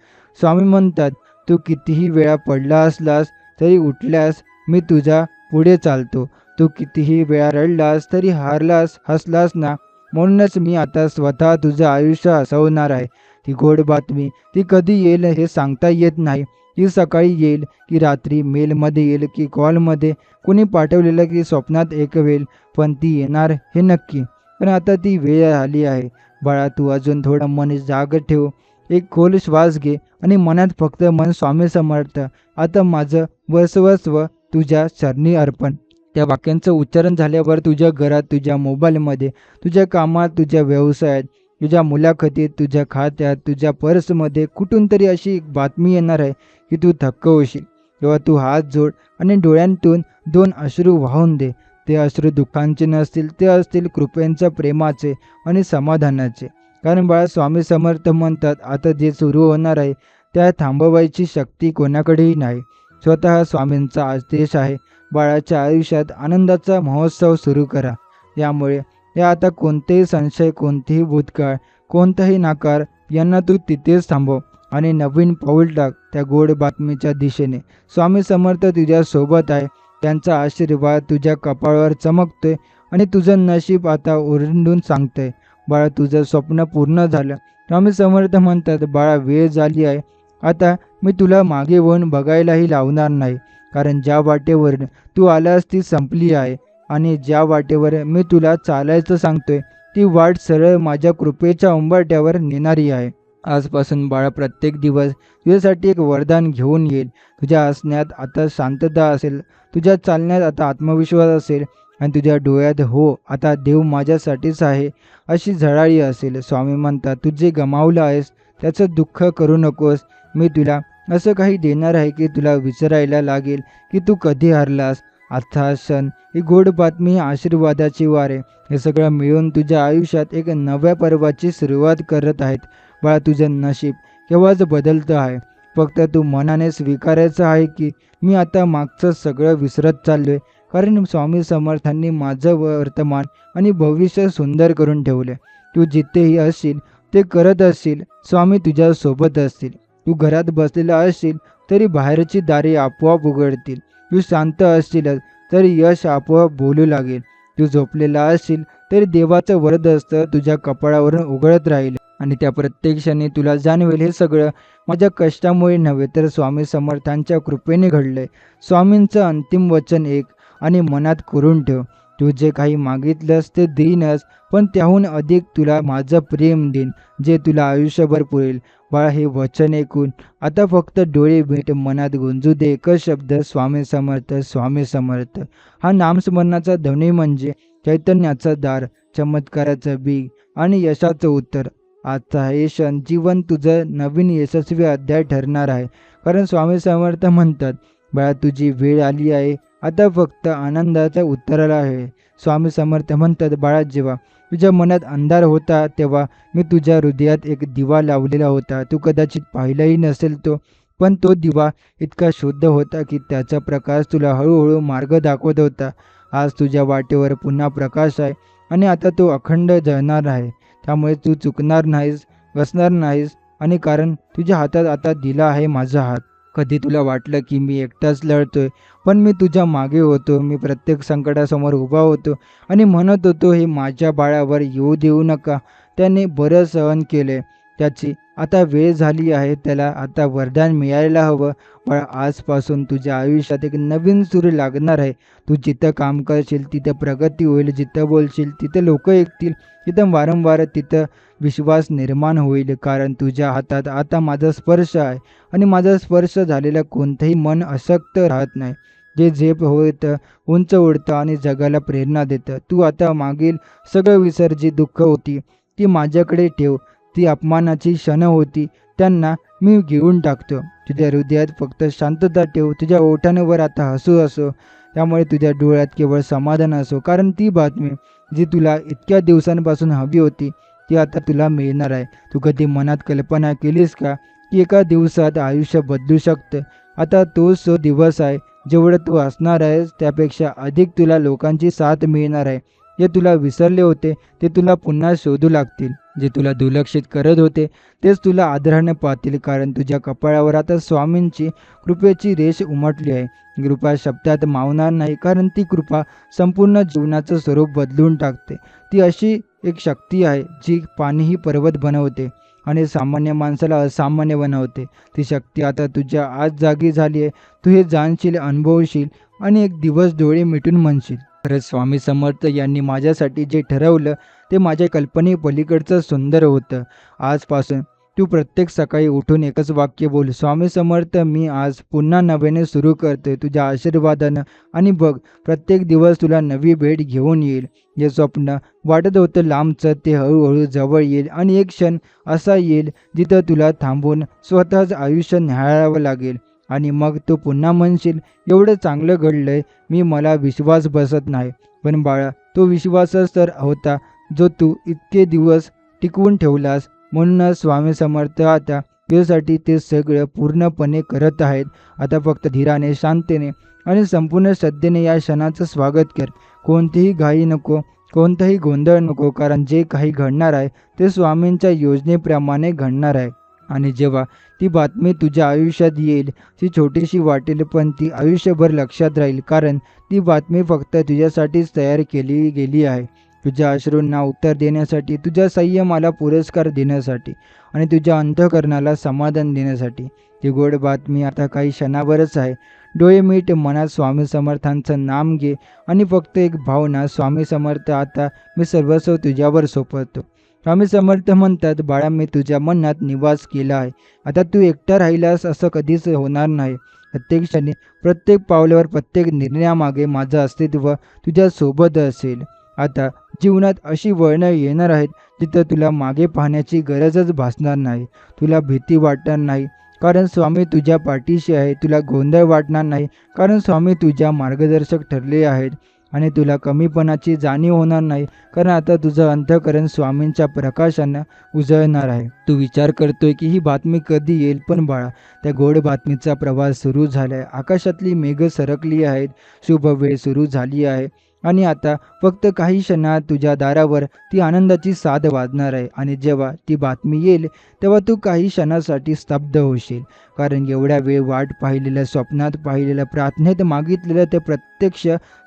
स्वामी म्हणतात, तू कितीही वेळा पडला असलास तरी उठल्यास मी तुझ्या पुढे चालतो. तू कितीही वेळा रडलास तरी हारलास, हसलास ना, म्हणूनच मी आता स्वतः तुझं आयुष्य हसवणार आहे. ती गोड बातमी ती कधी येईल हे सांगता येत नाही. ती सकाळी येईल की रात्री, मेलमध्ये येईल की कॉलमध्ये, कोणी पाठवलेलं की स्वप्नात ऐकवेल, पण ती येणार हे नक्की. पण आता ती वेळ आली आहे. बाळा, तू अजून थोडं मन जाग ठेव. एक खोल श्वास घे आणि मनात फक्त मन स्वामी समर्थ, आता माझं वर्चस्व तुझ्या चरणी अर्पण. त्या वाक्यांचं उच्चारण झाल्यावर तुझ्या घरात, तुझ्या मोबाईलमध्ये, तुझ्या कामात, तुझ्या व्यवसायात, तुझ्या मुलाखतीत, तुझ्या खात्यात, तुझ्या पर्समध्ये कुठून तरी अशी एक बातमी येणार आहे की तू थक्क होशील. तेव्हा तू हात जोड आणि डोळ्यांतून 2 अश्रू वाहून दे. ते अश्रू दुःखांचे नसतील, ते असतील कृपेच्या, प्रेमाचे आणि समाधानाचे. कारण बाळा, स्वामी समर्थ म्हणतात, आता जे सुरू होणार आहे त्या थांबवायची शक्ती कोणाकडेही नाही. स्वतः स्वामींचा आदेश आहे. बाळाच्या आयुष्यात आनंदाचा महोत्सव सुरू करा. यामुळे या आता कोणतेही संशय, कोणतेही भूतकाळ, कोणताही नकार यांना तू तिथेच थांबव आणि नवीन पाऊल टाक त्या गोड बातमीच्या दिशेने. स्वामी समर्थ तुझ्या सोबत आहे. त्यांचा आशीर्वाद तुझ्या कपाळावर चमकतोय आणि तुझं नशीब आता ओरडून सांगतंय, बाळा, तुझं स्वप्न पूर्ण झालं. स्वामी समर्थ म्हणतात, बाळा, वेळ झाली आहे. आता मी तुला मागे वळून बघायलाही लावणार नाही. कारण ज्या वाटेवर तू आलास ती संपली आहे आणि ज्या वाटेवर मी तुला चालायचं सांगतोय ती वाट सरळ माझ्या कृपेच्या उंबरठ्यावर नेणारी आहे. आजपासून बाळा, प्रत्येक दिवस तुझ्यासाठी एक वरदान घेऊन येईल. तुझ्या हसण्यात आता शांतता असेल, तुझ्या चालण्यात आता आत्मविश्वास असेल आणि तुझ्या डोळ्यात हो, आता देव माझ्यासाठीच आहे अशी झळाळी असेल. स्वामी म्हणतात, तू जे गमावलं आहेस त्याचं दुःख करू नकोस. मी तुला असं काही देणार आहे की तुला विचारायला लागेल की तू कधी हरलास. आजचा हा क्षण, ही गोड बातमी, आशीर्वादाची वारे, हे सगळं मिळून तुझ्या आयुष्यात एक नव्या पर्वाची सुरुवात करत आहेत. बाळा, तुझं नशीब केव्हाच बदलतं आहे. फक्त तू मनाने स्वीकारायचं आहे की मी आता मागचं सगळं विसरत चाललोय. कारण स्वामी समर्थांनी माझं वर्तमान आणि भविष्य सुंदर करून ठेवले. तू जिथेही असशील, ते करत असशील, स्वामी तुझ्या सोबत असतील. तू घरात बसलेला असशील तरी बाहेरची दारे आपोआप उघडतील. तू शांत असशील तरी यश आपोआप बोलू लागेल. तू झोपलेला असशील तरी देवाचं वरदहस्त तुझ्या कपाळावरून उघडत राहील आणि त्या प्रत्येक क्षणी तुला जाणवेल, हे सगळं माझ्या कष्टामुळे नव्हे तर स्वामी समर्थांच्या कृपेने घडलंय. स्वामींचं अंतिम वचन एक आणि मनात करून ठेव, तू जे काही मागितलंस ते देईनच, पण त्याहून अधिक तुला माझं प्रेम देईन, जे तुला आयुष्यभर पुरेल. बाळा, हे वचन ऐकून आता फक्त डोळे भेट, मनात गुंजू दे एकच शब्द, स्वामी समर्थ, स्वामी समर्थ. हा नामस्मरणाचा ध्वनी म्हणजे चैतन्याचा दार, चमत्काराचं बीग आणि यशाचं उत्तर. आजचा हे क्षण जीवन तुझं नवीन यशस्वी अध्याय ठरणार आहे. कारण स्वामी समर्थ म्हणतात, बाळा, तुझी वेळ आली आहे. आता फक्त आनंदाच्या उत्तराला आहे. स्वामी समर्थ म्हणतात, बाळा, जेव्हा तुझ्या मनात अंधार होता तेव्हा मी तुझ्या हृदयात एक दिवा लावलेला होता. तू कदाचित पाहिलाही नसेल तो, पण तो दिवा इतका शुद्ध होता की त्याचा प्रकाश तुला हळूहळू मार्ग दाखवत होता. आज तुझ्या वाटेवर पुन्हा प्रकाश आहे आणि आता तो अखंड जळणार आहे. त्यामुळे तू चुकणार नाहीस, बसणार नाहीस. आणि कारण तुझ्या हातात आता दिला आहे माझा हात. कधी तुला वाटलं की मी एकटाच लढतोय, पण मी तुझ्या मागे होतो. मी प्रत्येक संकटासमोर उभा होतो आणि म्हणत होतो, हे माझ्या बाळावर येऊ देऊ नका. त्याने बरं सहन केले, त्याची आता वेळ झाली आहे, त्याला आता वरदान मिळायला हवं. पण आजपासून तुझ्या आयुष्यात एक नवीन सूर लागणार आहे. तू जिथं काम करशील तिथं प्रगती होईल, जिथं बोलशील तिथं लोक ऐकतील, तिथं वारंवार तिथं विश्वास निर्माण होईल. कारण तुझ्या हातात आता माझा स्पर्श आहे आणि माझा स्पर्श झालेलं कोणतंही मन अशक्त राहत नाही. जे झेप होतं, उंच उडतं आणि जगाला प्रेरणा देतं. तू आता मागील सगळं विसर. जी दुःख होती ती माझ्याकडे ठेव. ती अपमानाची क्षण होती, त्यांना मी घेऊन टाकतो. तुझ्या हृदयात फक्त शांतता ठेव. तुझ्या ओठांवर आता हसू असो, त्यामुळे तुझ्या डोळ्यात केवळ समाधान असो. कारण ती बातमी जी तुला इतक्या दिवसांपासून हवी होती ती आता तुला मिळणार आहे. तू कधी मनात कल्पना केलीस का की एका दिवसात आयुष्य बदलू शकतं? आता तोच तो दिवस आहे. जेवढं तू असणार आहेस त्यापेक्षा अधिक तुला लोकांची साथ मिळणार आहे. जे तुला विसरले होते ते तुला पुन्हा शोधू लागतील. जे तुला दुर्लक्षित करत होते तेच तुला आदराने पाहतील. कारण तुझ्या कपाळावर आता स्वामींची कृपेची रेष उमटली आहे. कृपा शब्दात मावणार नाही, कारण ती कृपा संपूर्ण जीवनाचं स्वरूप बदलून टाकते. ती अशी एक शक्ती आहे जी पाणीही पर्वत बनवते आणि सामान्य माणसाला असामान्य बनवते. ती शक्ती आता तुझ्या आज जागी झाली आहे. तू हे जाणशील, अनुभवशील आणि एक दिवस डोळे मिटून म्हणशील, खरंच स्वामी समर्थ यांनी माझ्यासाठी जे ठरवलं ते माझ्या कल्पनेपलीकडचं सुंदर होतं. आजपासून तू प्रत्येक सकाळी उठून एकच वाक्य बोल, स्वामी समर्थ, मी आज पुन्हा नव्याने सुरू करतोय तुझ्या आशीर्वादानं. आणि बघ, प्रत्येक दिवस तुला नवी भेट घेऊन येईल. जे स्वप्न वाटत होतं लांबचं ते हळूहळू जवळ येईल. आणि एक क्षण असा येईल जिथं तुला थांबून स्वतःच आयुष्य न्याहाळावं लागेल. आणि मग तू पुन्हा म्हणशील, एवढं चांगलं घडलंय, मला विश्वास बसत नाही. पण बाळा, तो विश्वासच तर होता जो तू इतके दिवस टिकवून ठेवलास. म्हणूनच स्वामी समर्थ आता तुझ्यासाठी ते सगळं पूर्णपणे करत आहेत. आता फक्त धीराने, शांततेने आणि संपूर्ण श्रद्धेने या क्षणाचं स्वागत कर. कोणतीही घाई नको, कोणताही गोंधळ नको, कारण जे काही घडणार आहे ते स्वामींच्या योजनेप्रमाणे घडणार आहे. आणि जेव्हा ती बातमी तुझ्या आयुष्यात येईल, ती छोटीशी वाटेल पण ती आयुष्यभर लक्षात राहील, कारण ती बातमी फक्त तुझ्यासाठीच तयार केली गेली आहे. तुझ्या अश्रूंना उत्तर देण्यासाठी, तुझ्या संयमाला पुरस्कार देण्यासाठी आणि तुझ्या अंतःकरणाला समाधान देण्यासाठी. ती गोड बातमी आता काही क्षणावरच आहे. डोळे मीट, मनात स्वामी समर्थांचं नाम घे आणि फक्त एक भावना, स्वामी समर्थ, आता मी सर्वस्व तुझ्यावर सोपवतो. स्वामी समर्थ म्हणतात, बाळा, मी तुझ्या मनात निवास केला आहे. आता तू एकटा राहिलास असं कधीच होणार नाही. प्रत्येक क्षणी, प्रत्येक पावलावर, प्रत्येक निर्णयामागे माझं अस्तित्व तुझ्या सोबत असेल. आता जीवनात अशी वळणं येणार आहेत जिथं तुला मागे पाहण्याची गरजच भासणार नाही. तुला भीती वाटणार नाही, कारण स्वामी तुझ्या पाठीशी आहे. तुला गोंधळ वाटणार नाही, कारण स्वामी तुझ्या मार्गदर्शक ठरले आहेत. आणि तुला कमीपणाची जाणीव होणार नाही, कारण आता तुझं अंतःकरण स्वामींच्या प्रकाशानं उजळणार आहे. तू विचार करतोय की ही बातमी कधी येईल, पण बाळा, त्या गोड बातमीचा प्रवास सुरू झालाय. आकाशातली मेघ सरकली आहेत, शुभ वेळ सुरू झाली आहे. आणि आता फक्त काही क्षणात तुझ्या दारावर ती आनंदाची साद वाजणार आहे. आणि जेव्हा ती बातमी येईल तेव्हा तू काही क्षणासाठी स्तब्ध होशील, कारण एवढ्या वेळ वाट पाहिलेलं, स्वप्नात पाहिलेलं, प्रार्थनेत मागितलेलं ते प्रत्यक्ष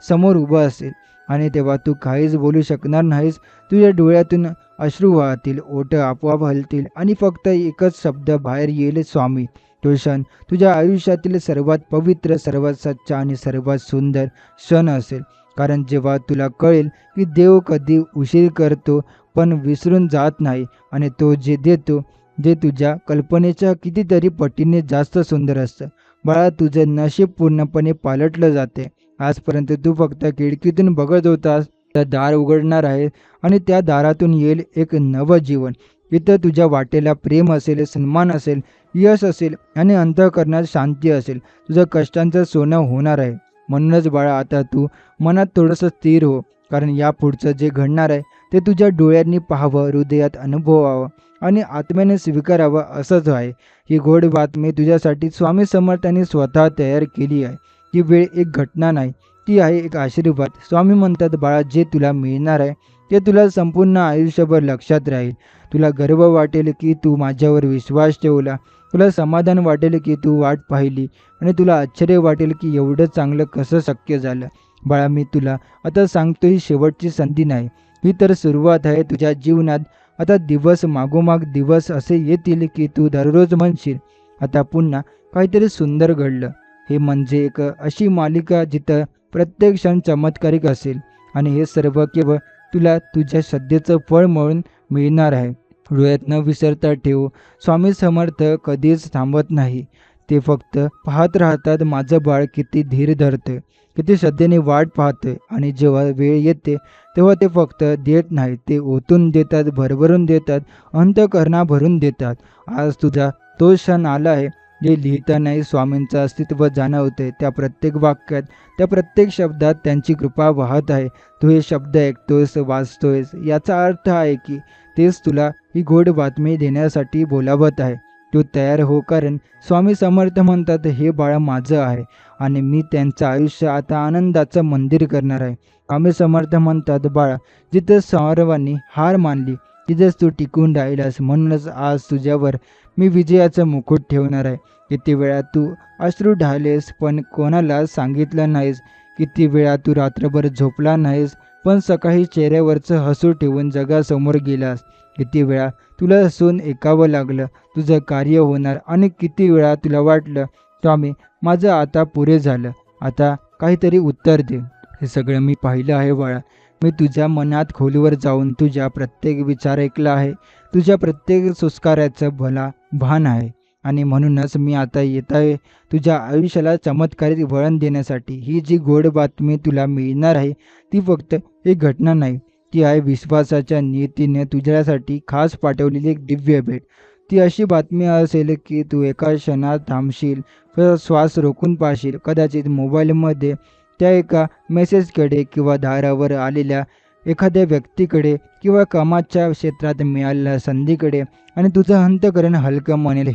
समोर उभं असेल. आणि तेव्हा तू काहीच बोलू शकणार नाहीस. तुझ्या डोळ्यातून अश्रू वाहतील, ओठ आपोआप हलतील आणि फक्त एकच शब्द बाहेर येईल, स्वामी. तो क्षण तुझ्या आयुष्यातील सर्वात पवित्र, सर्वात सच्चा आणि सर्वात सुंदर क्षण असेल. कारण जेव्हा तुला कळेल की देव कधी उशीर करतो पण विसरून जात नाही, आणि तो जे देतो जे तुझ्या कल्पनेच्या कितीतरी पटीने जास्त सुंदर असतं. बाळा, तुझं नशीब पूर्णपणे पालटलं जाते. आजपर्यंत तू फक्त खिडकीतून बघत होतास, तर दार उघडणार आहे आणि त्या दारातून येईल एक नवं जीवन. इथं तुझ्या वाटेला प्रेम असेल, सन्मान असेल, यश असेल आणि अंतःकरणात शांती असेल. तुझं कष्टांचं सोनं होणार आहे. म्हणूनच बाळा, आता तू मनात थोडंसं स्थिर हो, कारण या पुढचं जे घडणार आहे ते तुझ्या डोळ्यांनी पाहावं, हृदयात अनुभवावं आणि आत्म्याने स्वीकारावं असंच आहे. ही गोड बातमी तुझ्यासाठी स्वामी समर्थांनी स्वतः तयार केली आहे. ही वेळ एक घटना नाही, ती आहे एक आशीर्वाद. स्वामी म्हणतात, बाळा, जे तुला मिळणार आहे ते तुला संपूर्ण आयुष्यभर लक्षात राहील. तुला गर्व वाटेल की तू माझ्यावर विश्वास ठेवला. तुला समाधान वाटेल की तू वाट पाहिली. आणि तुला आश्चर्य वाटेल की एवढं चांगलं कसं शक्य झालं. बाळा, मी तुला आता सांगतो, ही शेवटची संधी नाही, ही तर सुरुवात आहे. तुझ्या जीवनात आता दिवस मागोमाग दिवस असे येतील की तू दररोज म्हणशील, आता पुन्हा काहीतरी सुंदर घडलं. हे म्हणजे एक अशी मालिका जिथं प्रत्येक क्षण चमत्कारिक असेल. आणि हे सर्व केवळ तुला तुझ्या श्रद्धेचं फळ म्हणून मिळणार आहे. डोळ्यात न विसरता ठेव, स्वामी समर्थ कधीच थांबत नाही. ते फक्त पाहत राहतात, माझं बाळ किती धीर धरते, किती श्रद्धेने वाट पाहते. आणि जेव्हा वेळ येते तेव्हा ते फक्त देत नाहीत, ते ओतून देतात, भरभरून देतात, अंतःकरणा भरून देतात. आज तुझा तो क्षण आला आहे जे लिहितानाही स्वामींचं अस्तित्व जाणवते. त्या प्रत्येक वाक्यात, त्या प्रत्येक शब्दात त्यांची कृपा वाहत आहे. तू हे शब्द ऐकतोयस, वाचतोयस, याचा अर्थ आहे की तेच तुला ही गोड बातमी देण्यासाठी बोलावत आहे. तू तयार हो, कारण स्वामी समर्थ म्हणतात, हे बाळा माझं आहे आणि मी त्यांचं आयुष्य आता आनंदाचं मंदिर करणार आहे. स्वामी समर्थ म्हणतात, बाळा, जिथं सर्वांनी हार मानली तिथेच तू टिकून राहिलास. म्हणूनच आज तुझ्यावर मी विजयाचं मुकुट ठेवणार आहे. किती वेळा तू अश्रू ढाळलेस पण कोणाला सांगितलं नाहीस. किती वेळा तू रात्रभर झोपला नाहीस पण सकाळी चेहऱ्यावरचं हसू ठेवून जगासमोर गेलास. किती वेळा तुला हसून ऐकावं लागलं, तुझं कार्य होणार आणि किती वेळा तुला वाटलं, स्वामी माझं आता पुरे झालं, आता काहीतरी उत्तर दे. हे सगळं मी पाहिलं आहे बाळा. मी तुझ्या मनात खोलीवर जाऊन तुझ्या प्रत्येक विचार ऐकला आहे. तुझ्या प्रत्येक सुस्काराचं मला भान आहे आणि म्हणूनच मी आता येत आहे तुझ्या आयुष्याला चमत्कारिक वळण देण्यासाठी. ही जी गोड बातमी तुला मिळणार आहे ती फक्त एक घटना नाही, ती आहे विश्वासाच्या नियतीने तुझ्यासाठी खास पाठवलेली एक दिव्य भेट. ती अशी बातमी असेल की तू एका क्षणात थांबशील, श्वास रोखून पाहशील, कदाचित मोबाईलमध्ये त्या एका मेसेजकडे किंवा दारावर आलेल्या एखाद्या व्यक्तीकडे किंवा कामाच्या क्षेत्रात मिळालेल्या संधीकडे आणि तुझं अंतःकरण हलकं म्हणेल,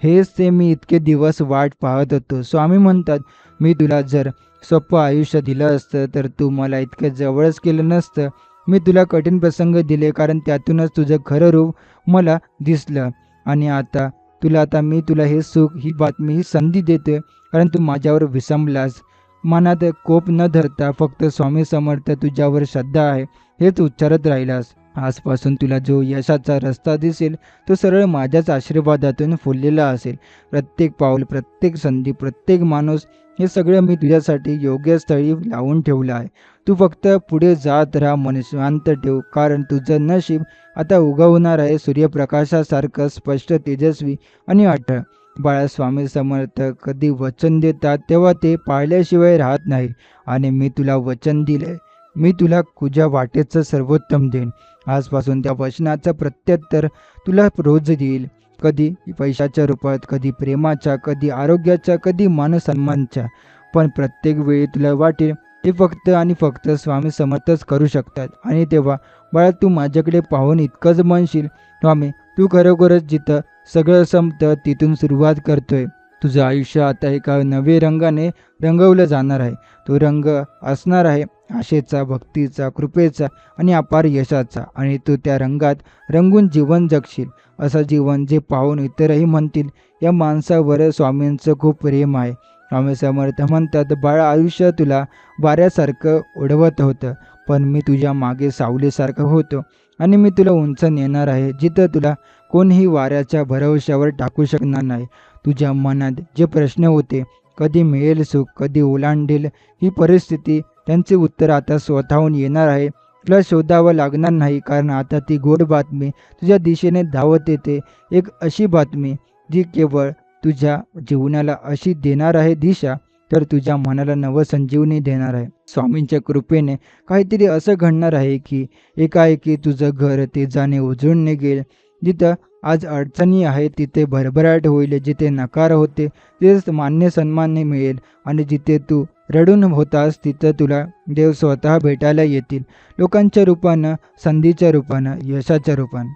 हेच ते मी इतके दिवस वाट पाहत होतो. स्वामी म्हणतात, मी तुला जर सोपं आयुष्य दिलं असतं तर तू मला इतकं जवळच केलं नसतं. मी तुला कठीण प्रसंग दिले कारण त्यातूनच तुझं खरं रूप मला दिसलं. आणि आता मी तुला हे सुख, ही बातमी, ही संधी देतोय कारण तू माझ्यावर विसंबलास. मनात कोप न धरता फक्त स्वामी समर्थ तुझ्यावर श्रद्धा आहे हेच उच्चारत राहिलास. आजपासून तुला जो यशाचा रस्ता दिसेल तो सरळ माझ्याच आशीर्वादातून फुललेला असेल. प्रत्येक पाऊल, प्रत्येक संधी, प्रत्येक माणूस, हे सगळं मी तुझ्यासाठी योग्य स्थळी लावून ठेवलं आहे. तू फक्त पुढे जात राहा, मन शांत ठेव, कारण तुझं नशीब आता उगवणार आहे सूर्यप्रकाशासारखं स्पष्ट, तेजस्वी आणि अटळ. बाळा, स्वामी समर्थ कधी वचन देतात तेव्हा ते पाळल्याशिवाय राहत नाही. आणि मी तुला वचन दिले, मी तुला तुझ्या वाटेचं सर्वोत्तम देईन. आजपासून त्या वचनाचं प्रत्युत्तर तुला रोज देईल. कधी पैशाच्या रूपात, कधी प्रेमाच्या, कधी आरोग्याच्या, कधी मानसन्मानच्या. पण प्रत्येक वेळी तुला वाटेल ते फक्त आणि फक्त स्वामी समर्थच करू शकतात. आणि तेव्हा बाळा, तू माझ्याकडे पाहून इतकंच म्हणशील, स्वामी तू खरोखरच जिथं सगळं संपतं तिथून सुरुवात करतोय. तुझं आयुष्य आता एका नवे रंगाने रंगवलं जाणार आहे. तो रंग असणार आहे आशेचा, भक्तीचा, कृपेचा आणि अपार यशाचा. आणि तू त्या रंगात रंगून जीवन जगशील, असं जीवन जे पाहून इतरही म्हणतील, या माणसावर स्वामींचं खूप प्रेम आहे. स्वामी समर्थ म्हणतात, बाळा, आयुष्य तुला वाऱ्यासारखं उडवत होतं, पण मी तुझ्या मागे सावलीसारखं होतो आणि मी तुला उंच नेणार आहे, जिथं तुला कोणीही वाऱ्याच्या भरवशावर टाकू शकणार नाही. तुझ्या मनात जे प्रश्न होते, कधी मिळेल सुख, कधी ओलांडेल ही परिस्थिती, त्यांचे उत्तर आता स्वतःहून येणार आहे. तुला शोधावं लागणार नाही, कारण आता ती गोड बातमी तुझ्या दिशेने धावत येते. एक अशी बातमी जी केवळ तुझ्या जीवनाला अशी देणार आहे दिशा, तर तुझ्या मनाला नवसंजीवनी देणार आहे. स्वामींच्या कृपेने काहीतरी असं घडणार आहे की एकाएकी तुझं घर तेजाने उजळून निघेल. जिथं आज अडचणी आहेत तिथे भरभराट होईल, जिथे नकार होते तिथेच मान्य सन्मान मिळेल, आणि जिथे तू रडून होतास तिथं तुला देव स्वतः भेटायला येतील, लोकांच्या रूपानं, संधीच्या रूपानं, यशाच्या रूपानं.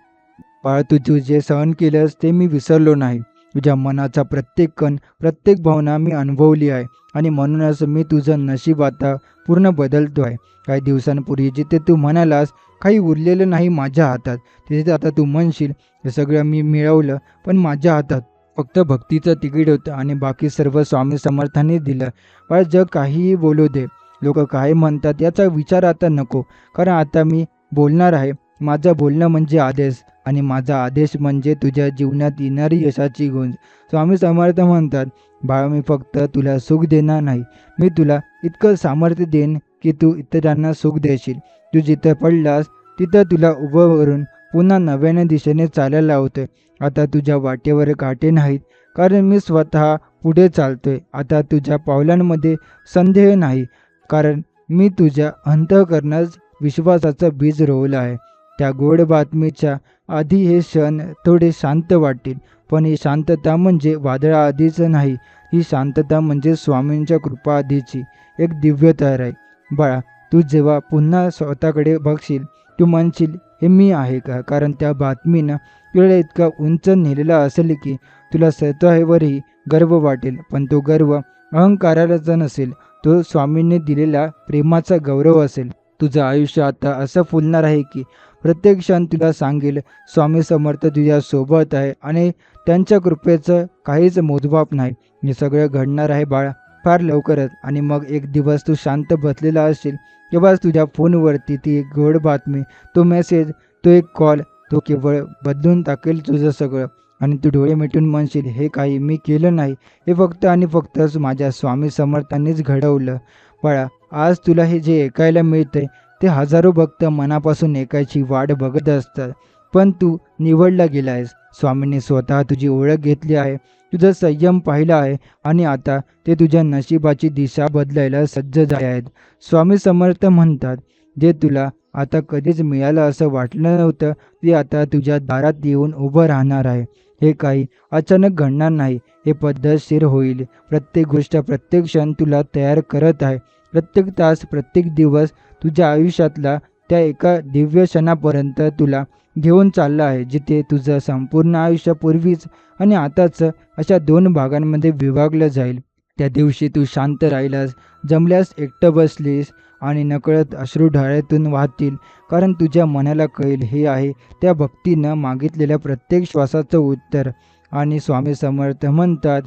बाळ, तू जे सहन केलंस ते मी विसरलो नाही. तुझ्या मनाचा प्रत्येक कण, प्रत्येक भावना मी अनुभवली आहे आणि म्हणूनच मी तुझं नशीब आता पूर्ण बदलतो आहे. काही दिवसांपूर्वी जिथे तू म्हणालास काही उरलेलं नाही माझ्या हातात, तिथे आता तू म्हणशील, हे सगळं मी मिळवलं पण माझ्या हातात फक्त भक्तीचं तिकीट होतं आणि बाकी सर्व स्वामी समर्थांनी दिलं. पण जग काहीही बोलू दे, लोक काय म्हणतात याचा विचार आता नको, कारण आता मी बोलणार आहे. माझं बोलणं म्हणजे आदेश, आणि माझा आदेश म्हणजे तुझ्या जीवनात येणारी यशाची गुंज. स्वामी समर्थ म्हणतात, बाळा, मी फक्त तुला सुख देणार नाही, मी तुला इतकं सामर्थ्य देईन की तू इतरांना सुख देशील. तू जिथं पडलास तिथं तुला उभं करून पुन्हा नव्याने दिशेने चालायला लावतोय. आता तुझ्या वाटेवर काटे नाहीत, कारण मी स्वतः पुढे चालतोय. आता तुझ्या पावलांमध्ये संदेह नाही, कारण मी तुझ्या अंतःकरणात विश्वासाचं बीज रोवलं आहे. त्या गोड बातमीच्या आधी हे क्षण थोडे शांत वाटतील, पण ही शांतता म्हणजे वादळाआधीच नाही, ही शांतता म्हणजे स्वामींच्या कृपा आधीची एक दिव्य तयार आहे. बाळा, तू जेव्हा पुन्हा स्वतःकडे बघशील, तू म्हणशील, हे मी आहे का? कारण त्या बातमीनं तुला इतका उंच नेलेला असेल की तुला स्वतःवरही गर्व वाटेल. पण तो गर्व अहंकाराचा नसेल, तो स्वामींनी दिलेला प्रेमाचा गौरव असेल. तुझं आयुष्य आता असं फुलणार आहे की प्रत्येक क्षण तुला सांगेल, स्वामी समर्थ तुझ्या सोबत आहे आणि त्यांच्या कृपेचं काहीच मोजमाप नाही. हे सगळं घडणार आहे बाळा फार लवकरच. आणि मग एक दिवस तू शांत बसलेला असशील, तेव्हाच तुझ्या फोनवरती ती एक गोड बातमी, तो मेसेज, तो एक कॉल तो केवळ बदलून टाकेल तुझं सगळं. आणि तू डोळे मिटून म्हणशील, हे काही मी केलं नाही, हे फक्त आणि फक्तच माझ्या स्वामी समर्थांनीच घडवलं. बाळा, आज तुला हे जे ऐकायला मिळतंय ते हजारो भक्त मनापासून ऐकायची वाट बघत असतात. पण तू निवडला गेला आहेस. स्वामींनी स्वतः तुझी ओळख घेतली आहे, तुझा संयम पाहिला आहे आणि आता ते तुझ्या नशिबाची दिशा बदलायला सज्ज झाले आहेत. स्वामी समर्थ म्हणतात, जे तुला आता कधीच मिळालं असं वाटलं नव्हतं, ते आता तुझ्या दारात येऊन उभं राहणार आहे. हे काही अचानक घडणार नाही, हे पद्धतशीर होईल. प्रत्येक गोष्ट, प्रत्येक क्षण तुला तयार करत आहे. प्रत्येक तास, प्रत्येक दिवस तुझ्या आयुष्यातला त्या एका दिव्य क्षणापर्यंत तुला घेऊन चालला आहे, जिथे तुझं संपूर्ण आयुष्य पूर्वीच आणि आताच अशा 2 भागांमध्ये विभागलं जाईल. त्या दिवशी तू शांत राहिलास, जमल्यास एकटं बसलीस आणि नकळत अश्रू डोळ्यातून वाहतील, कारण तुझ्या मनाला कळेल हे आहे त्या भक्तीनं मागितलेल्या प्रत्येक श्वासाचं उत्तर. आणि स्वामी समर्थ म्हणतात,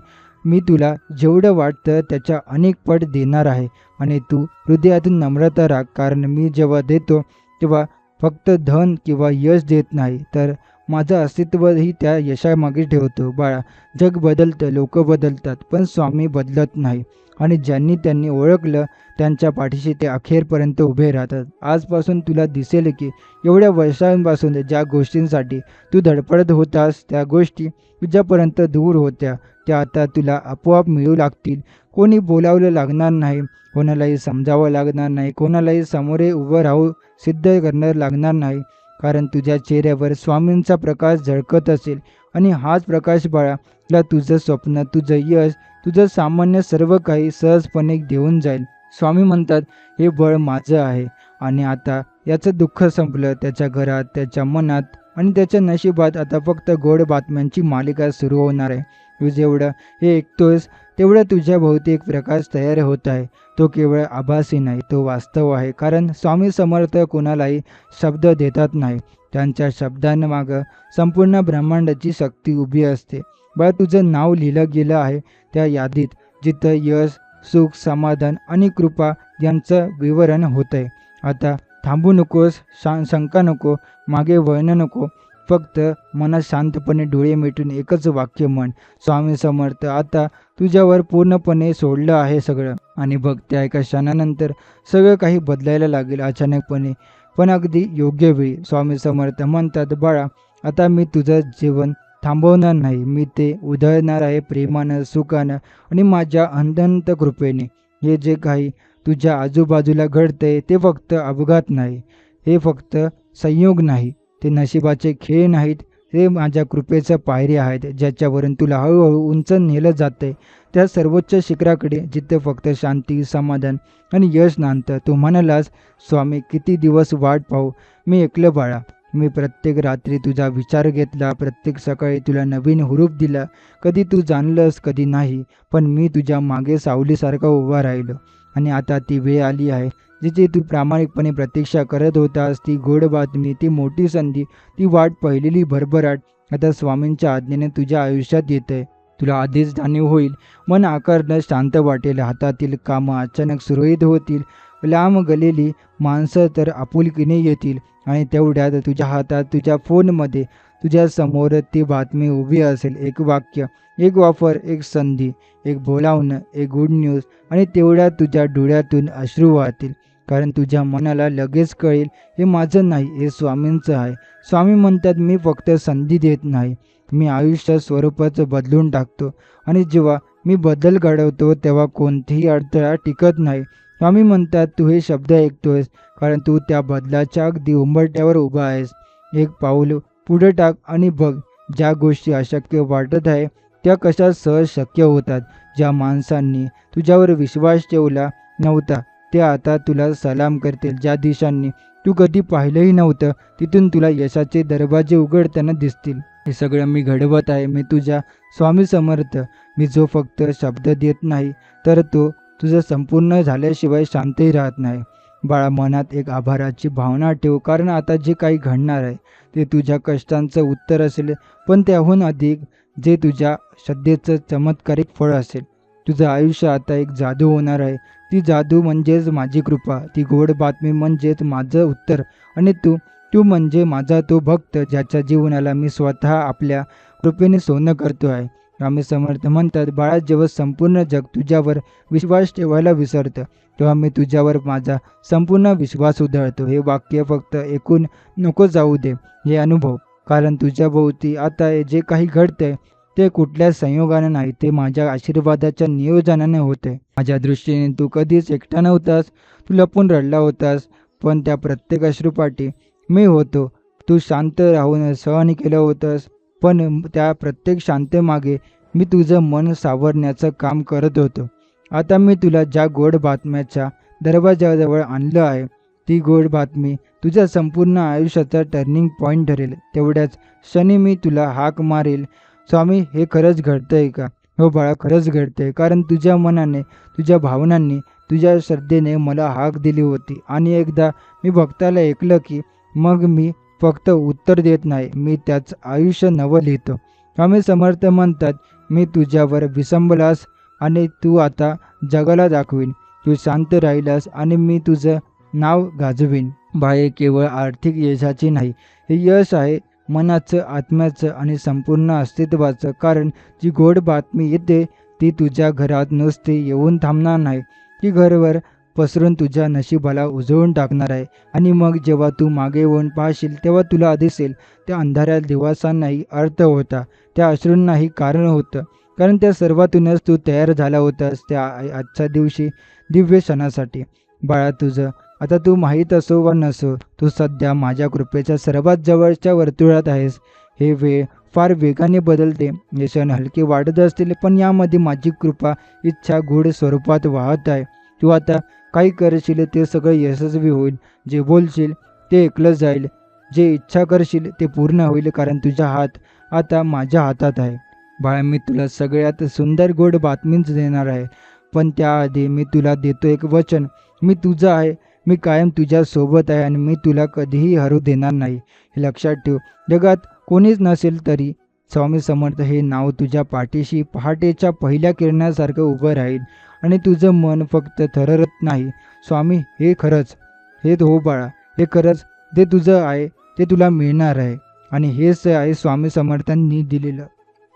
मी तुला जेवढं वाटतं त्याच्या अनेक पट देणार आहे आणि तू हृदयातून नम्रता राख, कारण मी जेव्हा देतो तेव्हा फक्त धन किंवा यश देत नाही, तर माझं अस्तित्वही त्या यशामागे ठेवतो. बाळा, जग बदलतं, लोक बदलतात, पण स्वामी बदलत नाही. आणि ज्यांनी त्यांनी ओळखलं त्यांच्या पाठीशी ते अखेरपर्यंत उभे राहतात. आजपासून तुला दिसेल की एवढ्या वर्षांपासून ज्या गोष्टींसाठी तू धडपडत होतास, त्या गोष्टी तुझ्यापर्यंत दूर होत्या, त्या आता तुला आपोआप मिळू लागतील. कोणी बोलावलं लागणार नाही, कोणालाही समजावं लागणार नाही, कोणालाही समोरे उभं राहू सिद्ध करणं लागणार नाही, कारण तुझ्या चेहऱ्यावर स्वामींचा प्रकाश झळकत असेल. आणि हाच प्रकाश बाळा तुला तुझं स्वप्न, तुझं यश, तुझं सामान्य सर्व काही सहजपणे देऊन जाईल. स्वामी म्हणतात, हे बळ माझं आहे आणि आता याचं दुःख संपलं. त्याच्या घरात, त्याच्या मनात आणि त्याच्या नशिबात आता फक्त गोड बातम्यांची मालिका सुरू होणार आहे. तू जेवढं हे ऐकतोयस तेवढं तुझ्या भोवती एक प्रकाश तयार होत आहे. तो केवळ आभासी नाही, तो वास्तव आहे. कारण स्वामी समर्थ कोणालाही शब्द देतात नाही, त्यांच्या शब्दांमागं संपूर्ण ब्रह्मांडाची शक्ती उभी असते. बरं, तुझं नाव लिहिलं गेलं आहे त्या यादीत, जिथं यश, सुख, समाधान आणि कृपा यांचं विवरण होतंय. आता थांबू नकोस, शंका नको, मागे वळणं नको. फक्त मनात शांतपणे डोळे मिटून एकच वाक्य म्हण, स्वामी समर्थ, आता तुझ्यावर पूर्णपणे सोडलं आहे सगळं. आणि बघ, त्या एका क्षणानंतर सगळं काही बदलायला लागेल अचानकपणे, पण अगदी योग्य वेळी. स्वामी समर्थ म्हणतात, बाळा, आता मी तुझं जीवन थांबवणार नाही, मी ते उधळणार आहे प्रेमानं, सुखानं आणि माझ्या अनंत कृपेने. हे जे काही तुझ्या आजूबाजूला घडतंय ते फक्त अपघात नाही, हे फक्त संयोग नाही, ते नशिबाचे खेळ नाहीत, ते माझ्या कृपेच्या पायऱ्या आहेत, ज्याच्यावरून तुला हळूहळू उंच नेलं जाते त्या सर्वोच्च शिखराकडे, जिथे फक्त शांती, समाधान आणि यश नांदतं. तू म्हणालास, स्वामी, किती दिवस वाट पाहू? मी ऐकलं बाळा, मी प्रत्येक रात्री तुझा विचार घेतला, प्रत्येक सकाळी तुला नवीन हुरूप दिला. कधी तू जाणलंस, कधी नाही, पण मी तुझ्या मागे सावलीसारखा उभा राहिलो. आणि आता ती वेळ आली आहे जिथे तू प्रामाणिकपणे प्रतीक्षा करत होतास. ती गोड बातमी, ती मोठी संधी, ती वाट पाहिलेली भरभराट आता स्वामींच्या आज्ञेने तुझ्या आयुष्यात येते. तुला आधीच जाणीव होईल, मन आकारणं शांत वाटेल, हातातील कामं अचानक सुरळीत होतील, लांब गेलेली माणसं तर आपुलकीने येतील. आणि तेवढ्यात तुझ्या हातात, तुझ्या फोनमध्ये, तुझ्या समोर ती बातमी उभी असेल. एक वाक्य, एक ऑफर, एक संधी, एक बोलावणं, एक गुड न्यूज. आणि तेवढ्यात तुझ्या डोळ्यातून अश्रू वाहतील, कारण तुझ्या मनाला लगेच कळेल, हे माझं नाही, हे स्वामींचं आहे. स्वामी म्हणतात, मी फक्त संधी देत नाही, मी आयुष्य स्वरूपच बदलून टाकतो. आणि जेव्हा मी बदल घडवतो तेव्हा कोणतीही अडथळा टिकत नाही. स्वामी म्हणतात, तू हे शब्द ऐकतोयस कारण तू त्या बदलाच्या अगदी उंबरठ्यावर उभा आहेस. एक पाऊल पुढे टाक आणि बघ, ज्या गोष्टी अशक्य वाटत आहे त्या कशा सहज शक्य होतात. ज्या माणसांनी तुझ्यावर विश्वास ठेवला नव्हता ते आता तुला सलाम करतील. ज्या दिशांनी तू कधी पाहिलंही नव्हतं तिथून तुला यशाचे दरवाजे उघडताना दिसतील. हे सगळं मी घडवत आहे, मी तुझ्या स्वामी समर्थ. मी जो फक्त शब्द देत नाही, तर तो तुझं संपूर्ण झाल्याशिवाय शांतही राहत नाही. बाळा, मनात एक आभाराची भावना ठेव, कारण आता जे काही घडणार आहे ते तुझ्या कष्टांचं उत्तर असेल, पण त्याहून अधिक जे तुझ्या श्रद्धेचं चमत्कारिक फळ असेल. तुझं आयुष्य आता एक जादू होणार आहे. ती जादू म्हणजेच माझी कृपा, ती गोड बातमी म्हणजेच माझं उत्तर. आणि तू तू म्हणजे माझा तो भक्त ज्याच्या जीवनाला मी स्वतः आपल्या कृपेने सोनं करतो आहे. स्वामी समर्थ म्हणतात, बाळा, जेव्हा संपूर्ण जग तुझ्यावर विश्वास ठेवायला विसरतं, तेव्हा मी तुझ्यावर माझा संपूर्ण विश्वास उधळतो. हे वाक्य फक्त ऐकून नको जाऊ दे, हे अनुभव. कारण तुझ्याभोवती आता हे जे काही घडतंय ते कुठल्या संयोगाने नाही, ते माझ्या आशीर्वादाच्या नियोजनाने होते. माझ्या दृष्टीने तू कधीच एकटा नव्हतास. तू लपून रडला होतास, पण त्या प्रत्येक अश्रुपाठी मी होतो. तू शांत राहून सहन केलं होतंस, पण त्या प्रत्येक शांतेमागे मी तुझं मन सावरण्याचं काम करत होतो. आता मी तुला ज्या गोड बातम्याच्या दरवाजाजवळ आणलं आहे, ती गोड बातमी तुझ्या संपूर्ण आयुष्याचा टर्निंग पॉईंट ठरेल. तेवढ्याच क्षणी मी तुला हाक मारेल, स्वामी, हे खरंच घडतंय का? हो बाळा, खरंच घडतंय. कारण तुझ्या मनाने, तुझ्या भावनांनी, तुझ्या श्रद्धेने मला हाक दिली होती. आणि एकदा मी भक्ताला ऐकलं की मग मी फक्त उत्तर देत नाही, मी त्याचं आयुष्य नवं लिहितो. स्वामी समर्थ म्हणतात, मी तुझ्यावर विसंबलास आणि तू आता जगाला दाखवीन. तू शांत राहिलास आणि मी तुझं नाव गाजवीन. बाळे, केवळ आर्थिक यशाची नाही, हे यश आहे मनाचं, आत्म्याचं आणि संपूर्ण अस्तित्वाचं. कारण जी गोड बातमी येते ती तुझ्या घरात नुसती येऊन थांबणार नाही, ती घरभर पसरून तुझ्या नशिबाला उजळून टाकणार आहे. आणि मग जेव्हा तू मागे वळून पाहशील तेव्हा तुला दिसेल, त्या अंधाऱ्या दिवसांनाही अर्थ होता, त्या अश्रूंनाही कारण होतं. कारण त्या सर्वातूनच तू तयार झाला होतास त्या आजच्या दिवशी दिव्य क्षणासाठी. बाळा, तुझं आता तू माहीत असो वा नसो, तू सध्या माझ्या कृपेच्या सर्वात जवळच्या वर्तुळात आहेस. हे वेळ फार वेगाने बदलते, हे क्षण हलके वाटत असतील, पण यामध्ये माझी कृपा, इच्छा गूढ स्वरूपात वाहत आहे. तू आता काही करशील ते सगळं यशस्वी होईल. जे बोलशील ते ऐकलं जाईल. जे इच्छा करशील ते पूर्ण होईल. कारण तुझा हात आता माझ्या हातात आहे. बाळा, मी तुला सगळ्यात सुंदर गोड बातमीच देणार आहे. पण त्याआधी मी तुला देतो एक वचन. मी तुझा आहे, मी कायम तुझ्या सोबत आहे आणि मी तुला कधीही हरू देणार नाही. हे लक्षात ठेव. जगात कोणीच नसेल तरी स्वामी समर्थ हे नाव तुझ्या पाठीशी पहाटेच्या पहिल्या किरणासारखं उभं राहील. आणि तुझं मन फक्त थरथरत नाही, स्वामी, हे खरंच, हे हो बाळा, हे खरंच, ते तुझं आहे, ते तुला मिळणार आहे. आणि हेच आहे स्वामी समर्थांनी दिलेलं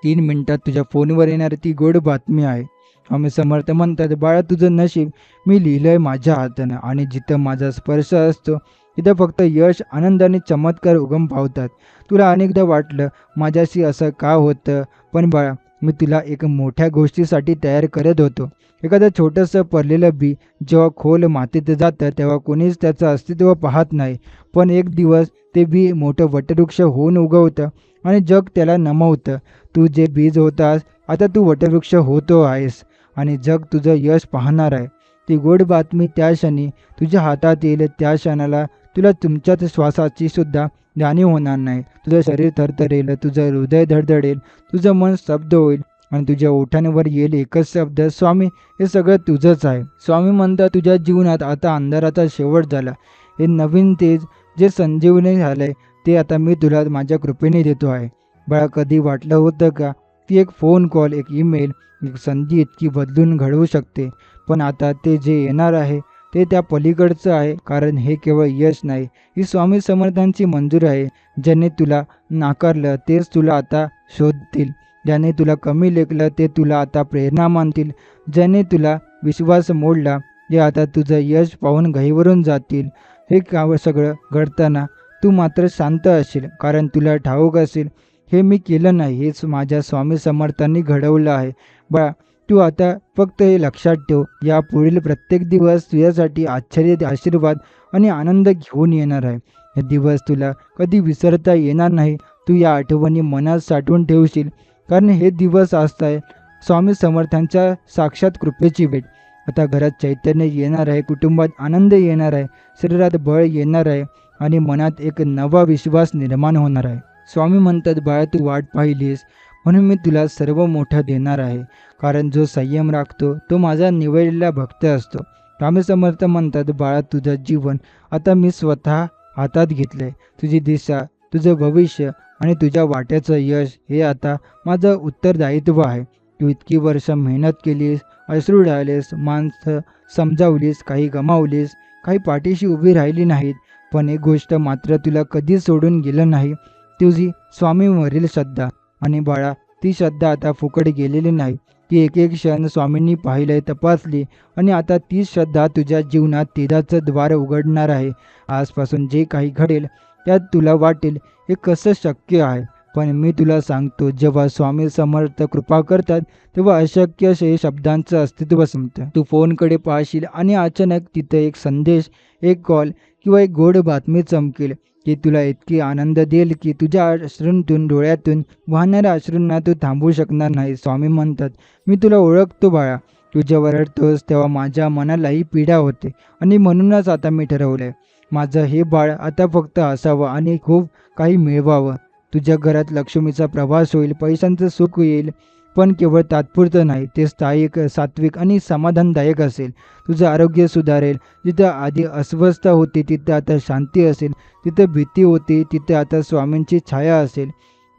3 मिनिटात तुझ्या फोनवर येणारी ती गोड बातमी आहे. स्वामी समर्थ म्हणतात, बाळा, तुझं नशीब मी लिहिलंय माझ्या हातानं. आणि जिथं माझा स्पर्श असतो तिथं फक्त यश, आनंद आणि चमत्कार उगम पावतात. तुला अनेकदा वाटलं माझ्याशी असं का होतं, पण बाळा, मी तुला एक मोठ्या गोष्टीसाठी तयार करत होतो. एखादं छोटंसं पडलेलं बी जेव्हा खोल मातीत जातं तेव्हा कोणीच त्याचं अस्तित्व पाहत नाही. पण एक दिवस ते बी मोठं वटवृक्ष होऊन उगवतं आणि जग त्याला नमवतं. तू जे बीज होतास आता तू वटवृक्ष होतो आहेस आणि जग तुझं यश पाहणार आहे. ती गोड बातमी त्या क्षणी तुझ्या हातात येईल, त्या क्षणाला तुला तुमच्याच श्वासाची सुद्धा जाणीव होणार नाही. तुझं शरीर थरथरेल, तुझं हृदय धडधडेल, तुझं मन स्तब्ध होईल आणि तुझ्या ओठांवर येईल एकच शब्द, स्वामी, हे सगळं तुझंच आहे. स्वामी म्हणतात, तुझ्या जीवनात आता अंधाराचा शेवट झाला. हे नवीन तेज जे संजीवनी झालंय ते आता मी तुला माझ्या कृपेने देतो आहे. बाळा, कधी वाटलं होतं का की एक फोन कॉल, एक ईमेल, एक संधी इतकी बदलून घडवू शकते? पण आता ते जे येणार आहे ते त्या पलीकडचं आहे. कारण हे केवळ यश नाही, ही स्वामी समर्थांची मंजूर आहे. ज्याने तुला नाकारलं तेच तुला आता शोधतील. ज्याने तुला कमी लेखलं ते तुला आता प्रेरणा मानतील. ज्याने तुला विश्वास मोडला ते आता तुझं यश पाहून घाईवरून जातील. हे सगळं घडताना तू मात्र शांत असशील. कारण तुला ठाऊक असेल, हे मी केलं नाही, हेच माझ्या स्वामी समर्थांनी घडवलं आहे. बाळा, तू आता फक्त हे लक्षात ठेव, या पुढील प्रत्येक दिवस तुझ्यासाठी आश्चर्य, आशीर्वाद आणि आनंद घेऊन येणार आहे. हे दिवस तुला कधी विसरता येणार नाही. तू या आठवणी मनात साठवून ठेवशील. कारण हे दिवस असताय स्वामी समर्थांच्या साक्षात कृपेची भेट. आता घरात चैतन्य येणार आहे, कुटुंबात आनंद येणार आहे, शरीरात बळ येणार आहे आणि मनात एक नवा विश्वास निर्माण होणार आहे. स्वामी म्हणतात, बाळा, तू वाट पाहिलीस म्हणून मी तुला सर्व मोठं देणार आहे. कारण जो संयम राखतो तो माझा निवडलेला भक्त असतो. स्वामी समर्थ म्हणतात, बाळा, तुझं जीवन आता मी स्वतः हातात घेतलंय. तुझी दिशा, तुझं भविष्य आणि तुझ्या वाट्याचं यश हे आता माझं उत्तरदायित्व आहे. तू इतकी वर्ष मेहनत केलीस, अश्रू ढाळलेस, माणसं समजावलीस, काही गमावलीस, काही पाठीशी उभी राहिली नाहीत, पण एक गोष्ट मात्र तुला कधी सोडून गेलं नाही, तुझी स्वामींवरील श्रद्धा. आणि बाळा, ती श्रद्धा आता फुकट गेलेली नाही. ती एक एक क्षण स्वामींनी पाहिलंय, तपासली आणि आता ती श्रद्धा तुझ्या जीवनात तेजाचं द्वार उघडणार आहे. आजपासून जे काही घडेल त्यात तुला वाटेल हे कसं शक्य आहे, पण मी तुला सांगतो, जेव्हा स्वामी समर्थ कृपा करतात तेव्हा अशक्य शब्दांचं अस्तित्व संपतं. तू फोनकडे पाहशील आणि अचानक तिथे एक संदेश, एक कॉल किंवा एक गोड बातमी चमकेल, की तुला इतकी आनंद देईल की तुझ्या अश्रूंतून, डोळ्यातून वाहणाऱ्या अश्रूंना तू थांबवू शकणार नाही. स्वामी म्हणतात, मी तुला ओळखतो बाळा. तू जेव्हा रडतोस तेव्हा माझ्या मनालाही पीडा होते आणि म्हणूनच आता मी ठरवलंय, माझं हे बाळ आता फक्त असावं आणि खूप काही मिळवावं. तुझ्या घरात लक्ष्मीचा प्रवास होईल, पैशांचं सुख येईल, पण केवळ तात्पुरतं नाही, ते स्थायिक, सात्विक आणि समाधानदायक असेल. तुझं आरोग्य सुधारेल. जिथं आधी अस्वस्थता होती तिथं आता शांती असेल. तिथं भीती होती तिथं आता स्वामींची छाया असेल.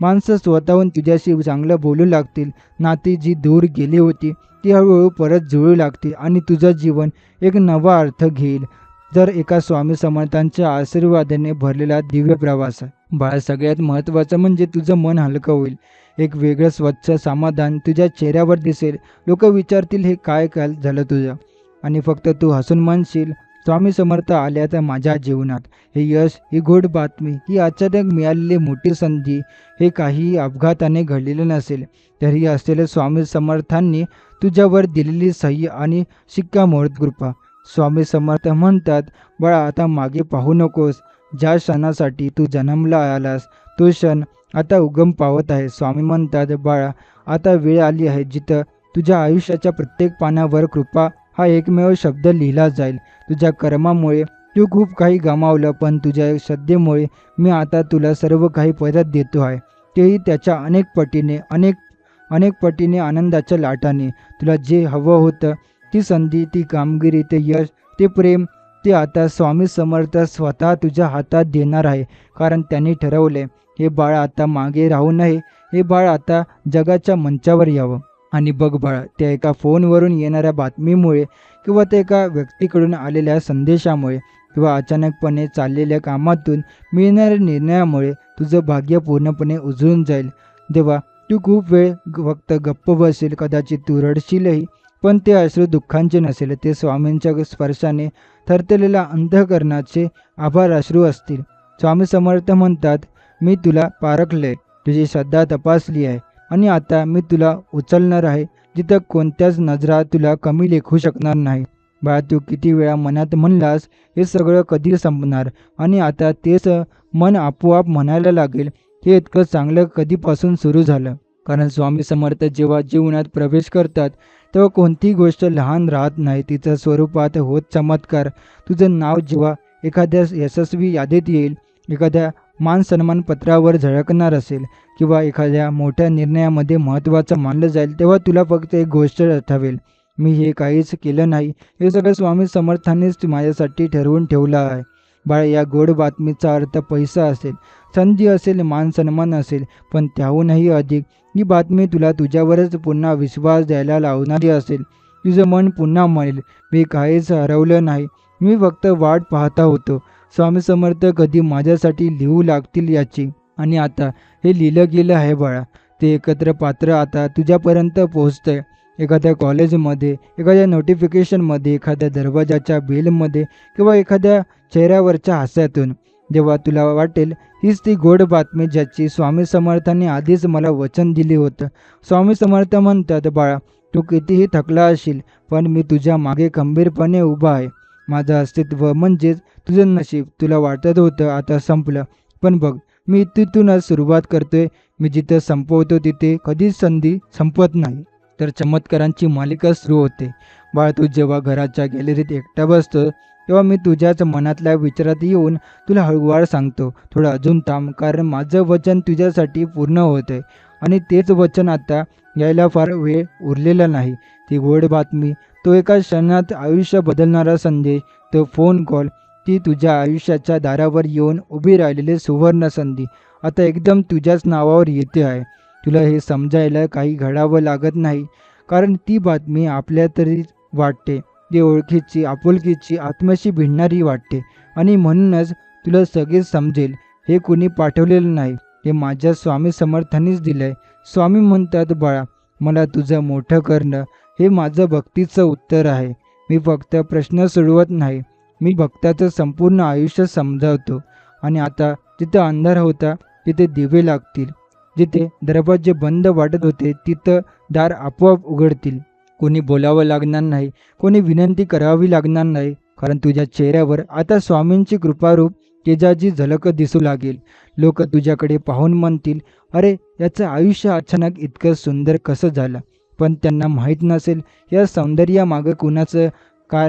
माणसं स्वतःहून तुझ्याशी चांगलं बोलू लागतील. नाती जी दूर गेली होती ती हळूहळू परत जुळू लागतील आणि तुझं जीवन एक नवा अर्थ घेईल. जर एका स्वामी समर्थांच्या आशीर्वादाने भरलेला दिव्य प्रवास आहे. बाळा, सगळ्यात महत्त्वाचं म्हणजे तुझं मन हलकं होईल. एक वेगळं स्वच्छ समाधान तुझ्या चेहऱ्यावर दिसेल. लोक विचारतील, हे काय काय झालं तुझं? आणि फक्त तू हसून म्हणशील, स्वामी समर्थ आल्या तर माझ्या जीवनात. हे यश, ही गोड बातमी, ही अचानक मिळालेली मोठी संधी, हे काही अपघाताने घडलेले नसेल, तरी असेल स्वामी समर्थांनी तुझ्यावर दिलेली सही आणि शिक्कामोर्तब कृपा. स्वामी समर्थ म्हणतात, बाळा, आता मागे पाहू नकोस. ज्या क्षणासाठी तू जन्मला आलास तो क्षण आता उगम पावत आहे. स्वामी म्हणतात, बाळा, आता वेळ आली आहे जिथं तुझ्या आयुष्याच्या प्रत्येक पानावर कृपा हा एकमेव शब्द लिहिला जाईल. तुझ्या कर्मामुळे तू खूप काही गमावलं, पण तुझ्या श्रद्धेमुळे मी आता तुला सर्व काही परत देतो आहे, तेही त्याच्या अनेक पटीने आनंदाच्या लाटाने. तुला जे हवं होतं, ती संधी, ती कामगिरी, ते यश, ते प्रेम, ते आता स्वामी समर्थ स्वतः तुझ्या हातात देणार आहे. कारण त्यांनी ठरवले, हे बाळ आता मागे राहू नये. हे बाळ आता जगाच्या मंचावर यावं. आणि बघ बाळा, त्या एका फोनवरून येणाऱ्या बातमीमुळे किंवा त्या एका व्यक्तीकडून आलेल्या संदेशामुळे किंवा अचानकपणे चाललेल्या कामातून मिळणाऱ्या निर्णयामुळे तुझं भाग्य पूर्णपणे उजळून जाईल. जेव्हा तू खूप वेळ फक्त गप्प बसेल, कदाचित तू रडशीलही, पण ते अश्रू दुःखांचे नसेल, ते स्वामींच्या स्पर्शाने थरथरलेल्या अंतःकरणाचे आभार अश्रू असतील. स्वामी समर्थ म्हणतात, मी तुला पारखले, तुझी श्रद्धा तपासली आहे आणि आता मी तुला उचलणार आहे जिथं कोणत्याच नजरा तुला कमी लेखू शकणार नाही. बाळा, तू किती वेळा मनात म्हणलास, हे सगळं कधी संपणार, आणि आता तेच मन आपोआप म्हणायला लागेल, हे इतकं चांगलं कधीपासून सुरू झालं. कारण स्वामी समर्थ जेव्हा जीवनात प्रवेश करतात तेव्हा कोणतीही गोष्ट लहान राहत नाही. तिचं स्वरूपात होत चमत्कार. तुझं नाव जेव्हा एखाद्या यशस्वी यादीत येईल, एखाद्या मान सन्मान पत्रावर झळकणार असेल किंवा एखाद्या मोठ्या निर्णयामध्ये महत्त्वाचं मानलं जाईल, तेव्हा तुला फक्त एक गोष्ट आठवेल, मी हे काहीच केलं नाही, हे सगळं स्वामी समर्थांनीच माझ्यासाठी ठरवून ठेवलं आहे. बाळा, या गोड बातमीचा अर्थ पैसा असेल, संधी असेल, मान सन्मान असेल, पण त्याहूनही अधिक ही बातमी तुला तुझ्यावरच पुन्हा विश्वास द्यायला लावणारी असेल. तुझं मन पुन्हा म्हणेल, मी काहीच हरवलं नाही, मी फक्त वाट पाहता होतो. स्वामी समर्थ कधी माझ्यासाठी लिहू लागतील याची. आणि आता हे लिहिलं गेलं आहे बाळा, ते एकत्र पात्र आता तुझ्यापर्यंत पोहोचतंय. एखाद्या कॉलेजमध्ये, एखाद्या नोटिफिकेशनमध्ये, एखाद्या दरवाजाच्या बेलमध्ये किंवा एखाद्या चेहऱ्यावरच्या हास्यातून. जेव्हा तुला वाटेल, हीच ती गोड बातमी ज्याची स्वामी समर्थांनी आधीच मला वचन दिले होतं. स्वामी समर्थ म्हणतात, बाळा, तू कितीही थकला असशील, पण मी तुझ्या मागे खंबीरपणे उभा आहे. माझं अस्तित्व म्हणजेच तुझं नशीब. तुला वाटत होतं आता संपलं, पण बघ, मी तिथूनच सुरुवात करतोय. मी जिथं संपवतो तिथे कधीच संधी संपत नाही, तर चमत्कारांची मालिका सुरू होते. बाळ, तू जेव्हा घराच्या गॅलरीत एकटा बसतो तेव्हा मी तुझ्याच मनातल्या विचारात येऊन तुला हळूवार सांगतो, थोडं अजून थांब, कारण माझं वचन तुझ्यासाठी पूर्ण होत आहे. आणि तेच वचन आता यायला फार वेळ उरलेला नाही. ती गोड बातमी, तो एका क्षणात आयुष्य बदलणारा संदेश, तो फोन कॉल, ती तुझ्या आयुष्याच्या दारावर येऊन उभी राहिलेली सुवर्ण संधी आता एकदम तुझ्याच नावावर येते आहे. तुला हे समजायला काही घडावं लागत नाही, कारण ती बातमी आपल्या तरी वाटते, ती ओळखीची, आपुलकीची, आत्म्याशी भिडणारी वाटते. आणि म्हणूनच तुला सगळेच समजेल. हे कुणी पाठवलेलं नाही, हे माझ्या स्वामी समर्थांनीच दिलंय. स्वामी म्हणतात, बाळा, मला तुझं मोठं करणं हे माझं भक्तीचं उत्तर आहे. मी फक्त प्रश्न सोडवत नाही, मी भक्ताचं संपूर्ण आयुष्य समजावतो. आणि आता जिथं अंधार होता तिथे दिवे लागतील, जिथे दरवाजे बंद वाटत होते तिथं दार आपोआप उघडतील. कोणी बोलावं लागणार नाही, कोणी विनंती करावी लागणार नाही, कारण तुझ्या चेहऱ्यावर आता स्वामींची कृपारूप तेजाची झलक दिसू लागेल. लोक तुझ्याकडे पाहून म्हणतील, अरे, याचं आयुष्य अचानक इतकं सुंदर कसं झालं. पण त्यांना माहीत नसेल या सौंदर्यामागं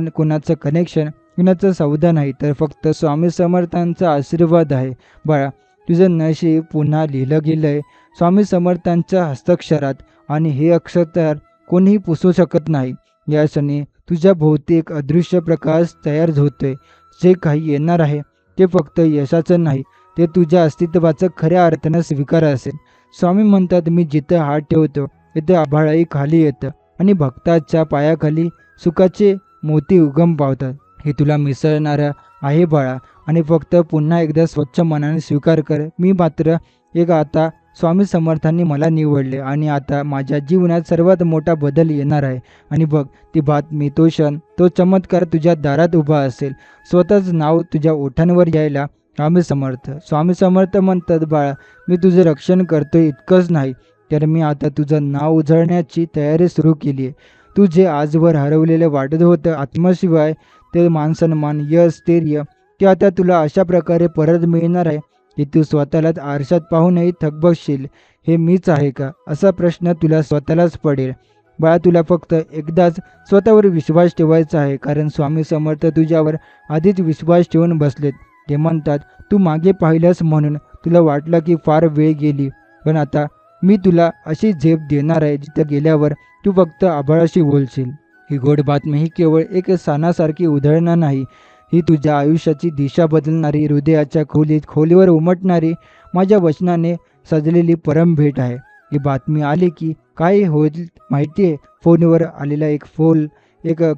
कुणाचं कनेक्शन, कुणाचं सौदा नाही, तर फक्त स्वामी समर्थांचा आशीर्वाद आहे. बाळा, तुझं नशीब पुन्हा लिहिलं गेलंय स्वामी समर्थांच्या हस्ताक्षरात, आणि हे अक्षर कोणीही पुसू शकत नाही. या क्षणी तुझ्या भोवती एक अदृश्य प्रकाश तयार होतोय. जे काही येणार आहे ते फक्त यशाचं नाही, ते तुझ्या अस्तित्वाचं खऱ्या अर्थानं स्वीकार असेल. स्वामी म्हणतात, मी जिथं हात ठेवतो तिथं आभाळही खाली येतं आणि भक्ताच्या पायाखाली सुखाचे मोती उगम पावतात. हे तुला मिसळणारं आहे बाळा, आणि फक्त पुन्हा एकदा स्वच्छ मनाने स्वीकार कर. मी मात्र एक आता स्वामी समर्थांनी मला निवडले, आणि आता माझ्या जीवनात सर्वात मोठा बदल येणार आहे. आणि बघ, ती बातमी, तो क्षण, तो चमत्कार तुझ्या दारात उभा असेल. स्वतःच नाव तुझ्या ओठांवर यायला. स्वामी समर्थ. स्वामी समर्थ म्हणतात, बाळा, मी तुझं रक्षण करतोय इतकंच नाही, तर मी आता तुझं नाव उजळण्याची तयारी सुरू केली आहे. तू जे आजवर हरवलेलं वाटत होतं, आत्मशिवाय, ते मानसन्मान, यश, स्थैर्य, ते आता तुला अशा प्रकारे परत मिळणार आहे की तू स्वतःलाच आरशात पाहूनही थकबसशील. हे मीच आहे का, असा प्रश्न तुला स्वतःलाच पडेल. बाळा, तुला फक्त एकदाच स्वतःवर विश्वास ठेवायचा आहे, कारण स्वामी समर्थ तुझ्यावर आधीच विश्वास ठेवून बसलेत. ते म्हणतात, तू मागे पाहिलंस म्हणून तुला वाटलं की फार वेळ गेली, पण आता मी तुला अशी झेप देणार आहे जिथं गेल्यावर तू फक्त आभाळाशी बोलशील. ही गोड बातमी ही केवळ एक साणासारखी उधळणं नाही, ही तुझ्या आयुष्याची दिशा बदलणारी, हृदयाच्या खोलीवर उमटणारी, माझ्या वचनाने सजलेली परम भेट आहे. ही बातमी आली की काय होईल माहिती आहे? फोनवर आलेला एक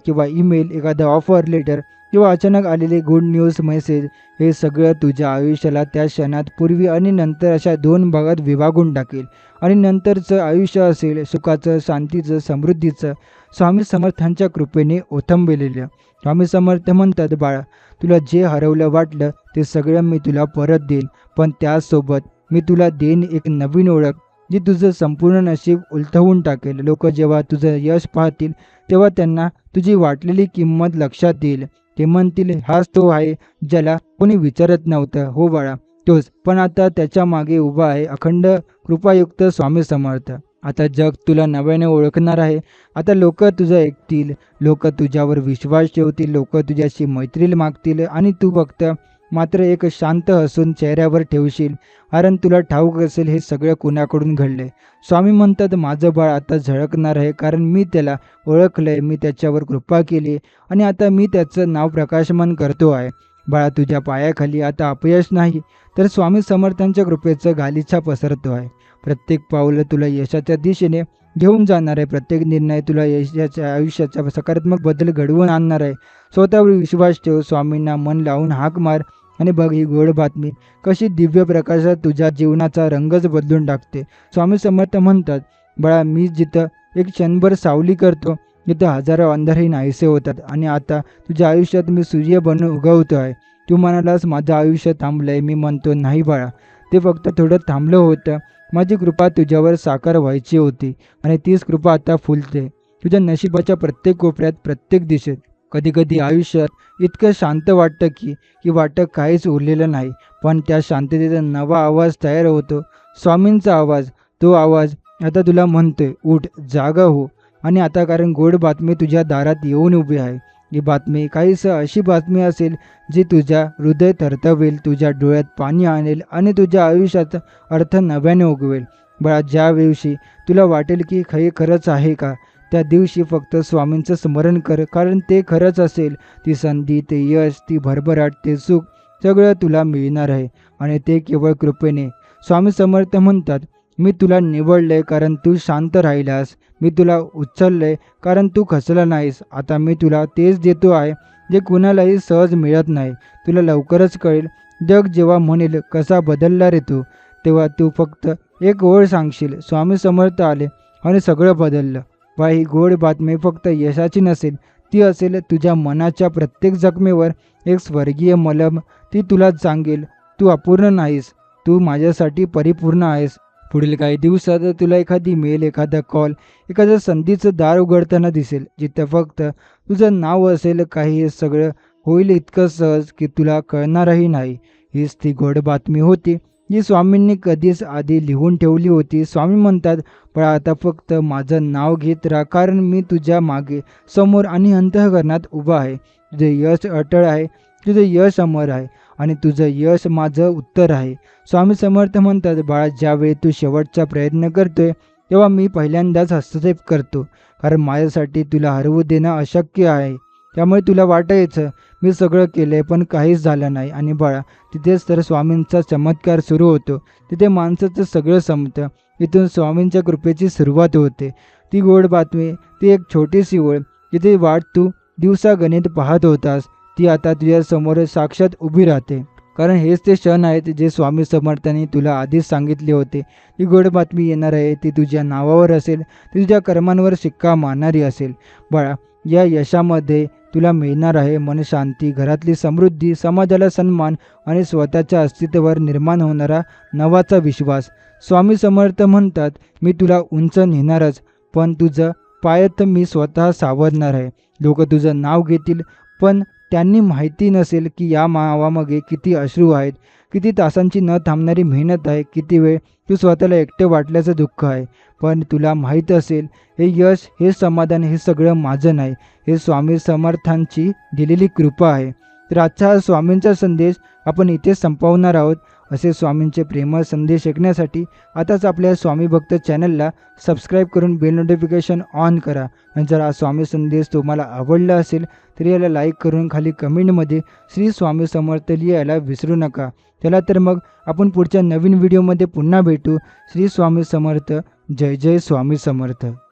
किंवा ईमेल, एखादा ऑफर लेटर, किंवा अचानक आलेले गुड न्यूज मेसेज, हे सगळं तुझ्या आयुष्याला त्या क्षणात, पूर्वी आणि नंतर, अशा दोन भागात विभागून टाकेल. आणि नंतरचं आयुष्य असेल सुखाचं, शांतीचं, समृद्धीचं, स्वामी समर्थांच्या कृपेने ओथंबलेलं. स्वामी समर्थ म्हणतात, बाळा, तुला जे हरवलं वाटलं ते सगळं मी तुला परत देईन, पण त्यासोबत मी तुला देईन एक नवीन ओळख, जी तुझं संपूर्ण नशीब उलथवून टाकेल. लोक जेव्हा तुझं यश पाहतील तेव्हा त्यांना तुझी वाटलेली किंमत लक्षात येईल. ते म्हणतील, हाच तो आहे ज्याला कोणी विचारत नव्हतं. हो बाळा, तोच. पण आता त्याच्या मागे उभा आहे अखंड कृपायुक्त स्वामी समर्थ. आता जग तुला नव्याने ओळखणार आहे. आता लोक तुझं ऐकतील, लोक तुझ्यावर विश्वास ठेवतील, लोक तुझ्याशी मैत्री मागतील, आणि तू फक्त मात्र एक शांत हसून चेहऱ्यावर ठेवशील, कारण तुला ठाऊक असेल हे सगळं कुणाकडून घडले. स्वामी म्हणतात, माझं बाळ आता झळकणार आहे, कारण मी त्याला ओळखलंय, मी त्याच्यावर कृपा केली, आणि आता मी त्याचं नाव प्रकाशमान करतो आहे. बाळा, तुझ्या पायाखाली आता अपयश नाही, तर स्वामी समर्थांच्या कृपेचं गालिचा पसरतो आहे. प्रत्येक पाऊल तुला यशाच्या दिशेने घेऊन जाणार आहे. प्रत्येक निर्णय तुला यशाच्या आयुष्याचा सकारात्मक बदल घडवून आणणार आहे. स्वतःवर विश्वास ठेव, स्वामींना मन लावून हाक मार, आणि बघ, ही गोड बातमी कशी दिव्य प्रकाशात तुझ्या जीवनाचा रंगच बदलून टाकते. स्वामी समर्थ म्हणतात, बाळा, मी जिथं एक क्षणभर सावली करतो तिथं हजारो अंधारही नाहीसे होतात. आणि आता तुझ्या आयुष्यात मी सूर्य बनून उगवतो आहे. तू म्हणालास, माझं आयुष्य थांबलंय. मी म्हणतो, नाही बाळा, ते फक्त थोडं थांबलं होतं. माझी कृपा तुझ्यावर साकार व्हायची होती, आणि तीच कृपा आता फुलते तुझ्या नशिबाच्या प्रत्येक कोपऱ्यात, प्रत्येक दिशेत. कधी कधी आयुष्यात इतकं शांत वाटतं की वाटतं काहीच उरलेलं नाही, पण त्या शांततेचा नवा आवाज तयार होतो, स्वामींचा आवाज. तो आवाज आता तुला म्हणतोय, उठ, जागा हो. आणि आता, कारण गोड बातमी तुझ्या दारात येऊन उभी आहे. ही बातमी काहीसं अशी बातमी असेल जी तुझ्या हृदय थरथवेल, तुझ्या डोळ्यात पाणी आणेल, आणि तुझ्या आयुष्याचा अर्थ नव्याने उगवेल. बाळा, ज्या दिवशी तुला वाटेल की हे खरंच आहे का, त्या दिवशी फक्त स्वामींचं स्मरण कर, कारण ते खरंच असेल. ती संधी, ते यश, ती भरभराट, ते सुख सगळं तुला मिळणार आहे, आणि ते केवळ कृपेने. स्वामी समर्थ म्हणतात, मी तुला निवडलंय कारण तू शांत राहिलास. मी तुला उचललंय कारण तू खचला नाहीस. आता मी तुला तेच देतो आहे जे कुणालाही सहज मिळत नाही. तुला लवकरच कळेल जग जेव्हा म्हणेल कसा बदलला रे तू, तेव्हा तू फक्त एक ओळ सांगशील, स्वामी समर्थ आले आणि सगळं बदललं. बा ही गोड बातमी फक्त यशाची नसेल, ती असेल तुझ्या मनाच्या प्रत्येक जखमेवर एक स्वर्गीय मलम. ती तुला सांगेल तू अपूर्ण नाहीस, तू माझ्यासाठी परिपूर्ण आहेस. पुढील काही दिवसात तुला एखादी मेल, एखादा कॉल, एखाद्या संधीचं दार उघडताना दिसेल, जिथं फक्त तुझं नाव असेल. काही हे सगळं होईल इतकं सहज की तुला कळणारही नाही. हीच ती गोड बातमी होती जी स्वामींनी कधीच आधी लिहून ठेवली होती. स्वामी म्हणतात, "बाळा, आता फक्त माझं नाव घेत राहा, कारण मी तुझ्या मागे, समोर आणि अंतःकरणात उभा आहे. तुझे यश अटळ आहे, तुझं यश अमर आहे आणि तुझं यश माझं उत्तर आहे." स्वामी समर्थ म्हणतात, "बाळा, ज्यावेळी तू शेवटचा प्रयत्न करतोय, तेव्हा मी पहिल्यांदाच हस्तक्षेप करतो, कारण माझ्यासाठी तुला हरवू देणं अशक्य आहे. त्यामुळे तुला वाटायचं मी सगळं केलंय पण काहीच झालं नाही. आणि बाळा, तिथेच तर स्वामींचा चमत्कार सुरू होतो. तिथे माणसाचं सगळं संपतं. इथून स्वामींच्या कृपेची सुरुवात होते. ती गोड बातमी, ती एक छोटीशी ओळ, जिथे वाट तू दिवसागणित पाहत होतास, ती आता तुझ्या समोर साक्षात उभी राहते. कारण हेच ते क्षण आहेत जे स्वामी समर्थांनी तुला आधीच सांगितले होते. ही गोड बातमी येणार आहे, ती तुझ्या नावावर असेल, ती तुझ्या कर्मांवर शिक्का मारणारी असेल. बाळा, या यशामध्ये तुला मिळणार आहे मनशांती, घरातली समृद्धी, समाजाला सन्मान आणि स्वतःच्या अस्तित्वावर निर्माण होणारा नवाचा विश्वास. स्वामी समर्थ म्हणतात, "मी तुला उंच नेणारच, पण तुझं पायत मी स्वतः सावरणार आहे." लोक तुझं नाव घेतील, पण त्यांनी माहिती नसेल की या नावामागे किती अश्रू आहेत, किती तासांची न थांबणारी मेहनत आहे, किती वेळ तू स्वतःला एकटं वाटल्याचं दुःख आहे. पण तुला माहीत असेल, हे यश, हे समाधान, हे सगळं माझं नाही, हे स्वामी समर्थांची दिलेली कृपा आहे. तर आजचा हा स्वामींचा संदेश आपण इथेच संपवणार आहोत. असे स्वामींचे प्रेमळ संदेश ऐकण्यासाठी आताच आपल्या स्वामी भक्त चॅनलला सबस्क्राईब करून बेल नोटिफिकेशन ऑन करा. आणि जर हा स्वामी संदेश तुम्हाला आवडला असेल तर याला लाईक करून खाली कमेंटमध्ये श्री स्वामी समर्थ लिहायला विसरू नका. चला तर मग आपण पुढच्या नवीन व्हिडिओमध्ये पुन्हा भेटू. श्री स्वामी समर्थ. जय जय स्वामी समर्थ.